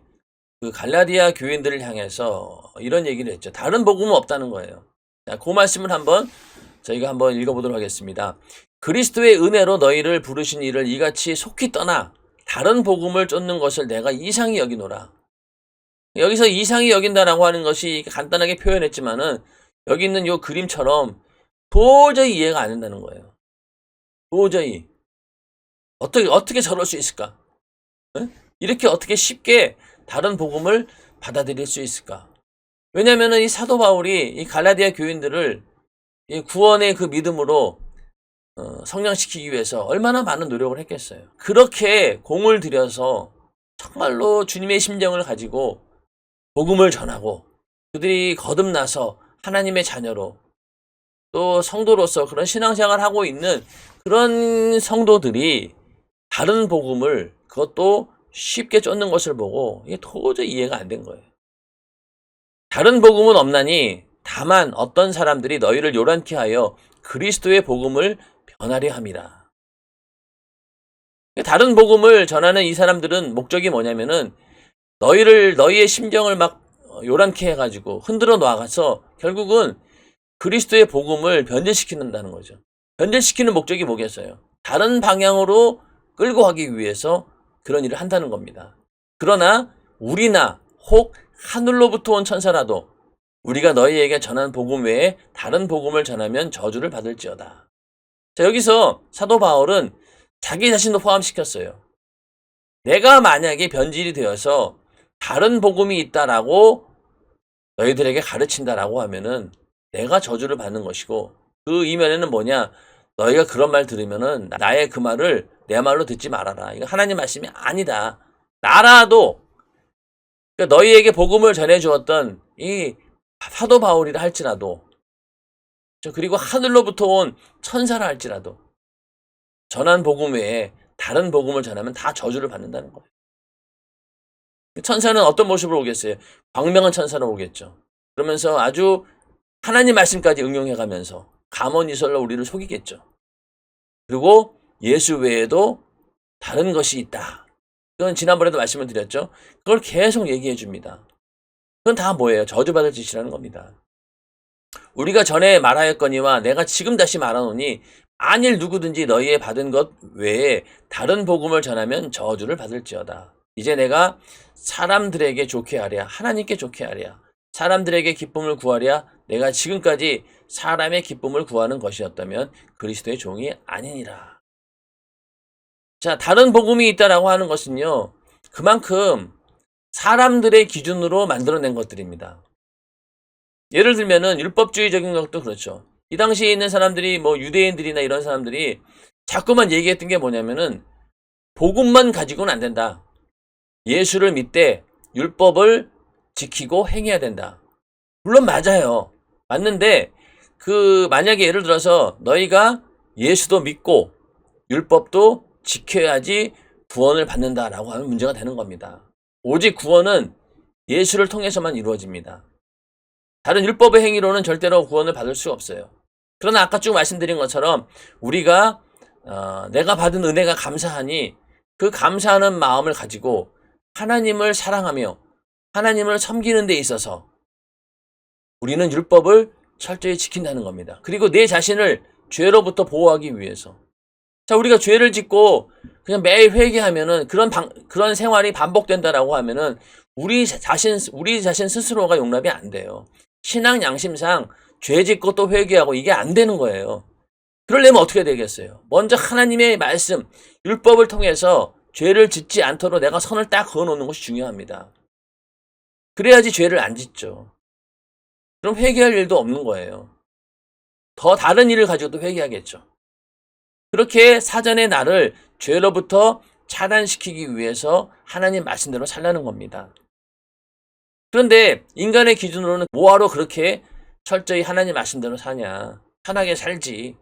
그 갈라디아 교인들을 향해서 이런 얘기를 했죠. 다른 복음은 없다는 거예요. 자, 그 말씀을 저희가 한번 읽어보도록 하겠습니다. 그리스도의 은혜로 너희를 부르신 이를 이같이 속히 떠나 다른 복음을 쫓는 것을 내가 이상히 여기노라. 여기서 이상히 여긴다라고 하는 것이 간단하게 표현했지만은 여기 있는 요 그림처럼 도저히 이해가 안 된다는 거예요. 도저히. 어떻게 저럴 수 있을까? 네? 이렇게 어떻게 쉽게 다른 복음을 받아들일 수 있을까? 왜냐면은 이 사도 바울이 이 갈라디아 교인들을 이 구원의 그 믿음으로 성장시키기 위해서 얼마나 많은 노력을 했겠어요. 그렇게 공을 들여서 정말로 주님의 심정을 가지고 복음을 전하고 그들이 거듭나서 하나님의 자녀로 또 성도로서 그런 신앙생활을 하고 있는 그런 성도들이 다른 복음을 그것도 쉽게 쫓는 것을 보고 이게 도저히 이해가 안 된 거예요. 다른 복음은 없나니 다만 어떤 사람들이 너희를 요란케 하여 그리스도의 복음을 변하려 함이라. 다른 복음을 전하는 이 사람들은 목적이 뭐냐면은 너희의 심정을 막 요란케 해가지고 흔들어 놔가서 결국은 그리스도의 복음을 변질시키는다는 거죠. 변질시키는 목적이 뭐겠어요? 다른 방향으로 끌고 가기 위해서 그런 일을 한다는 겁니다. 그러나 우리나 혹 하늘로부터 온 천사라도 우리가 너희에게 전한 복음 외에 다른 복음을 전하면 저주를 받을지어다. 자, 여기서 사도 바울은 자기 자신도 포함시켰어요. 내가 만약에 변질이 되어서 다른 복음이 있다라고 너희들에게 가르친다라고 하면은 내가 저주를 받는 것이고, 그 이면에는 뭐냐? 너희가 그런 말 들으면은 나의 그 말을 내 말로 듣지 말아라. 이거 하나님 말씀이 아니다. 나라도, 그러니까 너희에게 복음을 전해주었던 이 사도 바울이라 할지라도, 그리고 하늘로부터 온 천사라 할지라도 전한 복음 외에 다른 복음을 전하면 다 저주를 받는다는 거예요. 천사는 어떤 모습으로 오겠어요? 광명한 천사로 오겠죠. 그러면서 아주 하나님 말씀까지 응용해가면서 감언이설로 우리를 속이겠죠. 그리고 예수 외에도 다른 것이 있다. 그건 지난번에도 말씀을 드렸죠. 그걸 계속 얘기해 줍니다. 그건 다 뭐예요? 저주받을 짓이라는 겁니다. 우리가 전에 말하였거니와 내가 지금 다시 말하노니 안일 누구든지 너희의 받은 것 외에 다른 복음을 전하면 저주를 받을지어다. 이제 내가 사람들에게 좋게 하랴 하나님께 좋게 하랴 사람들에게 기쁨을 구하랴 내가 지금까지 사람의 기쁨을 구하는 것이었다면 그리스도의 종이 아니니라. 자, 다른 복음이 있다라고 하는 것은요, 그만큼 사람들의 기준으로 만들어낸 것들입니다. 예를 들면은 율법주의적인 것도 그렇죠. 이 당시에 있는 사람들이 뭐 유대인들이나 이런 사람들이 자꾸만 얘기했던 게 뭐냐면은 복음만 가지고는 안 된다. 예수를 믿되 율법을 지키고 행해야 된다. 물론 맞아요. 맞는데 만약에 예를 들어서 너희가 예수도 믿고 율법도 지켜야지 구원을 받는다라고 하면 문제가 되는 겁니다. 오직 구원은 예수를 통해서만 이루어집니다. 다른 율법의 행위로는 절대로 구원을 받을 수 없어요. 그러나 아까 쭉 말씀드린 것처럼 우리가 내가 받은 은혜가 감사하니 그 감사하는 마음을 가지고 하나님을 사랑하며 하나님을 섬기는 데 있어서 우리는 율법을 철저히 지킨다는 겁니다. 그리고 내 자신을 죄로부터 보호하기 위해서. 자, 우리가 죄를 짓고 그냥 매일 회개하면은 그런 생활이 반복된다라고 하면은 우리 자신 스스로가 용납이 안 돼요. 신앙 양심상 죄 짓고 또 회개하고 이게 안 되는 거예요. 그러려면 어떻게 되겠어요? 먼저 하나님의 말씀, 율법을 통해서 죄를 짓지 않도록 내가 선을 딱 그어놓는 것이 중요합니다. 그래야지 죄를 안 짓죠. 그럼 회개할 일도 없는 거예요. 더 다른 일을 가지고도 회개하겠죠. 그렇게 사전에 나를 죄로부터 차단시키기 위해서 하나님 말씀대로 살라는 겁니다. 그런데 인간의 기준으로는 뭐하러 그렇게 철저히 하나님 말씀대로 사냐. 편하게 살지.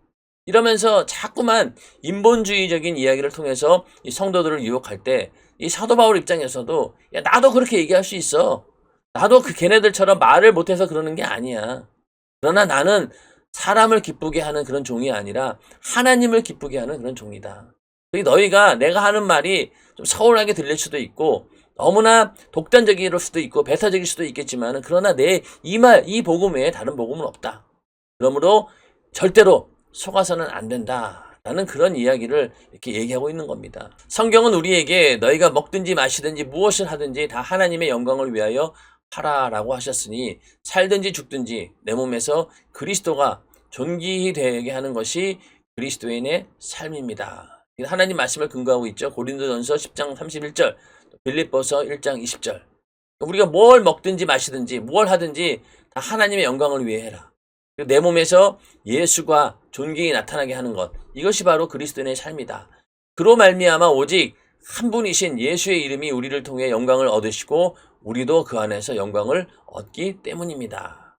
이러면서 자꾸만 인본주의적인 이야기를 통해서 이 성도들을 유혹할 때 이 사도 바울 입장에서도 야, 나도 그렇게 얘기할 수 있어. 나도 걔네들처럼 말을 못해서 그러는 게 아니야. 그러나 나는 사람을 기쁘게 하는 그런 종이 아니라 하나님을 기쁘게 하는 그런 종이다. 너희가 내가 하는 말이 좀 서운하게 들릴 수도 있고 너무나 독단적일 수도 있고 배타적일 수도 있겠지만 그러나 내 이 복음 외에 다른 복음은 없다. 그러므로 절대로 속아서는 안 된다. 라는 그런 이야기를 이렇게 얘기하고 있는 겁니다. 성경은 우리에게 너희가 먹든지 마시든지 무엇을 하든지 다 하나님의 영광을 위하여 하라라고 하셨으니 살든지 죽든지 내 몸에서 그리스도가 존귀히 되게 하는 것이 그리스도인의 삶입니다. 하나님 말씀을 근거하고 있죠. 고린도전서 10장 31절, 빌립보서 1장 20절. 우리가 뭘 먹든지 마시든지 뭘 하든지 다 하나님의 영광을 위해 해라. 내 몸에서 예수가 존귀히 나타나게 하는 것, 이것이 바로 그리스도인의 삶이다. 그로 말미암아 오직 한 분이신 예수의 이름이 우리를 통해 영광을 얻으시고 우리도 그 안에서 영광을 얻기 때문입니다.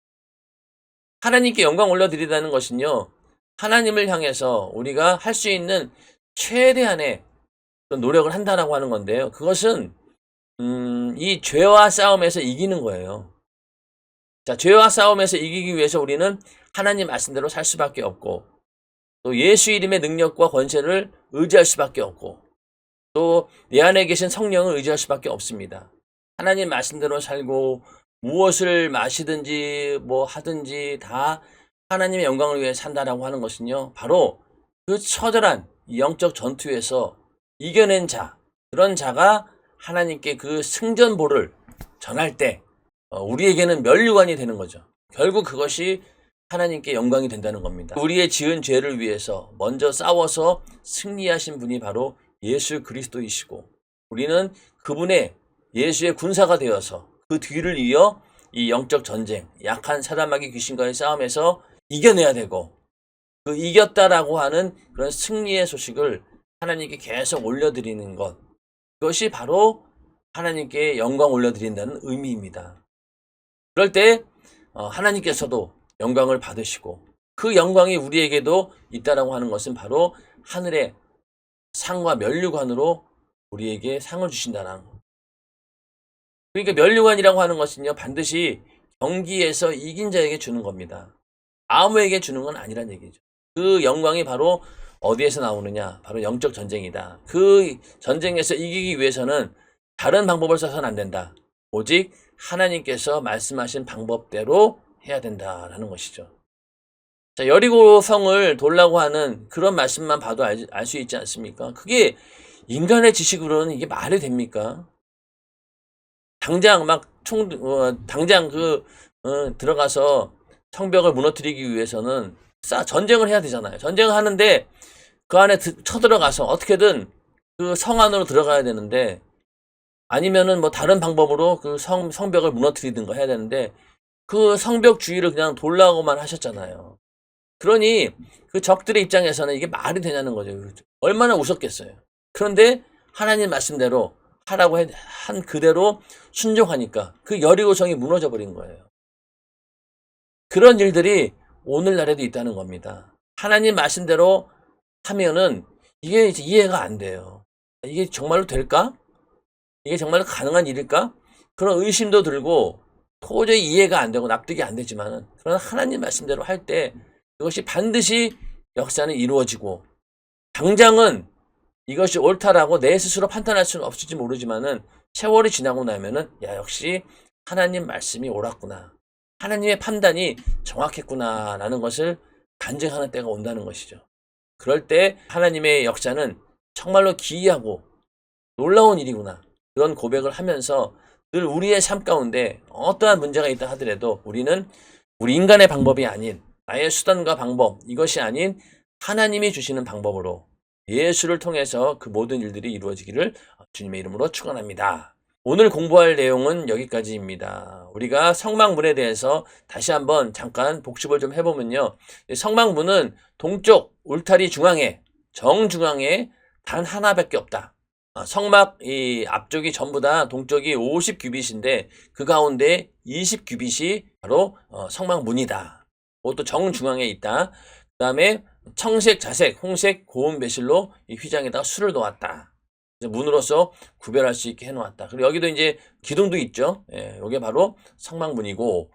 하나님께 영광 올려드리다는 것은요, 하나님을 향해서 우리가 할 수 있는 최대한의 노력을 한다라고 하는 건데요. 그것은 이 죄와 싸움에서 이기는 거예요. 자, 죄와 싸움에서 이기기 위해서 우리는 하나님 말씀대로 살 수밖에 없고 또 예수 이름의 능력과 권세를 의지할 수밖에 없고 또 내 안에 계신 성령을 의지할 수밖에 없습니다. 하나님 말씀대로 살고 무엇을 마시든지 뭐 하든지 다 하나님의 영광을 위해 산다라고 하는 것은요, 바로 그 처절한 영적 전투에서 이겨낸 자, 그런 자가 하나님께 그 승전보를 전할 때 우리에게는 면류관이 되는 거죠. 결국 그것이 하나님께 영광이 된다는 겁니다. 우리의 지은 죄를 위해서 먼저 싸워서 승리하신 분이 바로 예수 그리스도이시고 우리는 그분의 예수의 군사가 되어서 그 뒤를 이어 이 영적 전쟁, 약한 사단마귀 귀신과의 싸움에서 이겨내야 되고 그 이겼다라고 하는 그런 승리의 소식을 하나님께 계속 올려드리는 것, 그것이 바로 하나님께 영광 올려드린다는 의미입니다. 그럴 때 하나님께서도 영광을 받으시고 그 영광이 우리에게도 있다라고 하는 것은 바로 하늘의 상과 면류관으로 우리에게 상을 주신다는 것. 그러니까 면류관이라고 하는 것은요, 반드시 경기에서 이긴 자에게 주는 겁니다. 아무에게 주는 건 아니란 얘기죠. 그 영광이 바로 어디에서 나오느냐? 바로 영적 전쟁이다. 그 전쟁에서 이기기 위해서는 다른 방법을 써서는 안 된다. 오직 하나님께서 말씀하신 방법대로 해야 된다라는 것이죠. 자, 여리고 성을 돌라고 하는 그런 말씀만 봐도 알 수 있지 않습니까? 그게 인간의 지식으로는 이게 말이 됩니까? 당장 당장 들어가서 성벽을 무너뜨리기 위해서는 전쟁을 해야 되잖아요. 전쟁을 하는데 그 안에 쳐들어가서 어떻게든 그 성 안으로 들어가야 되는데, 아니면은 뭐 다른 방법으로 그 성벽을 무너뜨리든가 해야 되는데, 그 성벽 주위를 그냥 돌라고만 하셨잖아요. 그러니 그 적들의 입장에서는 이게 말이 되냐는 거죠. 얼마나 웃었겠어요. 그런데 하나님 말씀대로 하라고 한 그대로 순종하니까 그 여리고성이 무너져 버린 거예요. 그런 일들이 오늘날에도 있다는 겁니다. 하나님 말씀대로 하면은 이게 이제 이해가 안 돼요. 이게 정말로 될까? 이게 정말로 가능한 일일까? 그런 의심도 들고 도저히 이해가 안 되고 납득이 안 되지만은, 그러나 하나님 말씀대로 할 때 그것이 반드시 역사는 이루어지고, 당장은 이것이 옳다라고 내 스스로 판단할 수는 없을지 모르지만은 세월이 지나고 나면은 역시 하나님 말씀이 옳았구나, 하나님의 판단이 정확했구나라는 것을 간증하는 때가 온다는 것이죠. 그럴 때 하나님의 역사는 정말로 기이하고 놀라운 일이구나, 그런 고백을 하면서 늘 우리의 삶 가운데 어떠한 문제가 있다 하더라도 우리는 우리 인간의 방법이 아닌, 나의 수단과 방법, 이것이 아닌 하나님이 주시는 방법으로 예수를 통해서 그 모든 일들이 이루어지기를 주님의 이름으로 축원합니다. 오늘 공부할 내용은 여기까지입니다. 우리가 성막문에 대해서 다시 한번 잠깐 복습을 좀 해보면요. 성막문은 동쪽 울타리 중앙에, 정중앙에 단 하나밖에 없다. 성막 이 앞쪽이 전부 다 동쪽이 50규빗인데 그 가운데 20규빗이 바로 성막문이다. 그것도 정중앙에 있다. 그 다음에 청색, 자색, 홍색, 고운 배실로 이 휘장에다가 술을 놓았다. 문으로서 구별할 수 있게 해놓았다. 그리고 여기도 이제 기둥도 있죠. 이게 바로 성막문이고,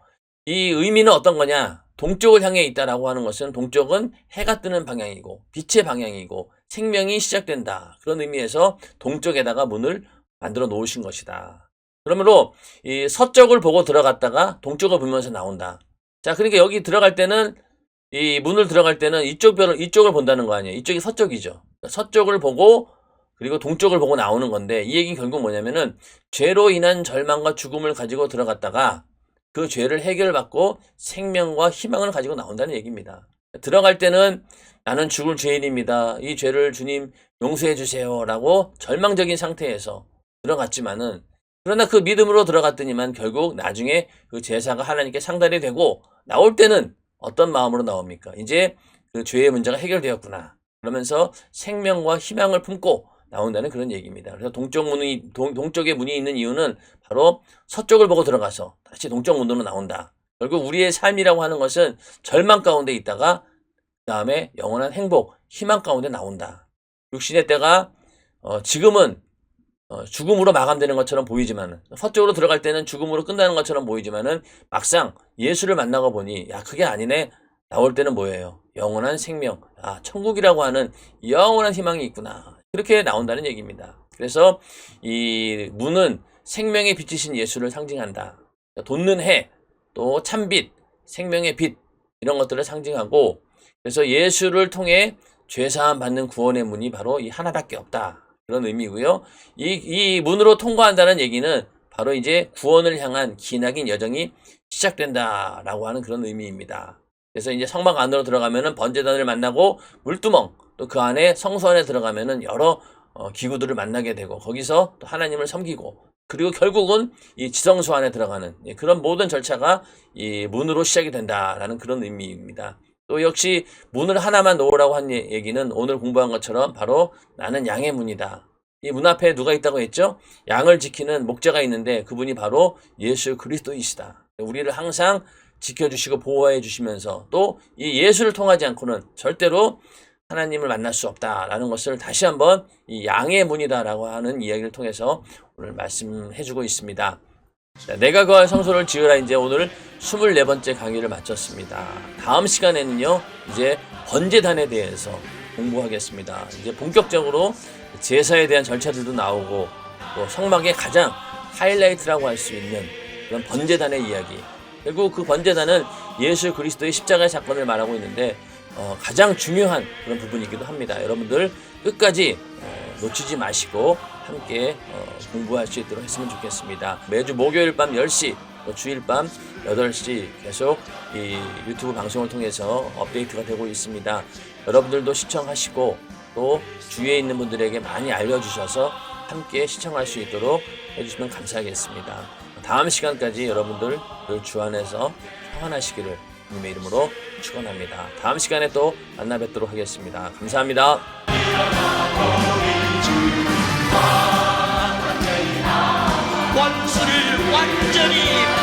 이 의미는 어떤 거냐? 동쪽을 향해 있다라고 하는 것은 동쪽은 해가 뜨는 방향이고 빛의 방향이고 생명이 시작된다. 그런 의미에서 동쪽에다가 문을 만들어 놓으신 것이다. 그러므로 이 서쪽을 보고 들어갔다가 동쪽을 보면서 나온다. 자, 그러니까 여기 들어갈 때는, 이 문을 들어갈 때는 이쪽을 본다는 거 아니에요. 이쪽이 서쪽이죠. 서쪽을 보고 그리고 동쪽을 보고 나오는 건데, 이 얘기는 결국 뭐냐면은 죄로 인한 절망과 죽음을 가지고 들어갔다가 그 죄를 해결받고 생명과 희망을 가지고 나온다는 얘기입니다. 들어갈 때는 나는 죽을 죄인입니다, 이 죄를 주님 용서해 주세요 라고 절망적인 상태에서 들어갔지만은, 그러나 그 믿음으로 들어갔더니만 결국 나중에 그 제사가 하나님께 상달이 되고 나올 때는 어떤 마음으로 나옵니까? 이제 그 죄의 문제가 해결되었구나, 그러면서 생명과 희망을 품고 나온다는 그런 얘기입니다. 그래서 동쪽에 문이 있는 이유는 바로 서쪽을 보고 들어가서 다시 동쪽 문으로 나온다. 결국 우리의 삶이라고 하는 것은 절망 가운데 있다가 그 다음에 영원한 행복, 희망 가운데 나온다. 육신의 때가 지금은 죽음으로 마감되는 것처럼 보이지만은, 서쪽으로 들어갈 때는 죽음으로 끝나는 것처럼 보이지만은, 막상 예수를 만나고 보니 그게 아니네. 나올 때는 뭐예요? 영원한 생명, 천국이라고 하는 영원한 희망이 있구나. 그렇게 나온다는 얘기입니다. 그래서 이 문은 생명의 빛이신 예수를 상징한다. 돋는 해, 또 찬빛, 생명의 빛, 이런 것들을 상징하고, 그래서 예수를 통해 죄사함 받는 구원의 문이 바로 이 하나밖에 없다. 그런 의미고요. 이 문으로 통과한다는 얘기는 바로 이제 구원을 향한 기나긴 여정이 시작된다라고 하는 그런 의미입니다. 그래서 이제 성막 안으로 들어가면은 번제단을 만나고 물두멍, 또 그 안에 성소 안에 들어가면은 여러 기구들을 만나게 되고 거기서 또 하나님을 섬기고, 그리고 결국은 이 지성소 안에 들어가는 그런 모든 절차가 이 문으로 시작이 된다라는 그런 의미입니다. 또 역시 문을 하나만 놓으라고 한 얘기는 오늘 공부한 것처럼 바로 나는 양의 문이다. 이 문 앞에 누가 있다고 했죠? 양을 지키는 목자가 있는데 그분이 바로 예수 그리스도이시다. 우리를 항상 지켜주시고 보호해 주시면서 또 이 예수를 통하지 않고는 절대로 하나님을 만날 수 없다라는 것을 다시 한번 이 양의 문이다라고 하는 이야기를 통해서 오늘 말씀해주고 있습니다. 자, 내가 거할 성소를 지으라, 이제 오늘 24번째 강의를 마쳤습니다. 다음 시간에는요, 이제 번제단에 대해서 공부하겠습니다. 이제 본격적으로 제사에 대한 절차들도 나오고, 또 성막의 가장 하이라이트라고 할 수 있는 그런 번제단의 이야기, 결국 그 번제단은 예수 그리스도의 십자가의 사건을 말하고 있는데 가장 중요한 그런 부분이기도 합니다. 여러분들 끝까지 놓치지 마시고 함께 공부할 수 있도록 했으면 좋겠습니다. 매주 목요일 밤 10시 또 주일 밤 8시 계속 이 유튜브 방송을 통해서 업데이트가 되고 있습니다. 여러분들도 시청하시고 또 주위에 있는 분들에게 많이 알려주셔서 함께 시청할 수 있도록 해주시면 감사하겠습니다. 다음 시간까지 여러분들 주 안에서 평안하시기를 주님의 이름으로 축원합니다. 다음 시간에 또 만나 뵙도록 하겠습니다. 감사합니다. 원수를 완전히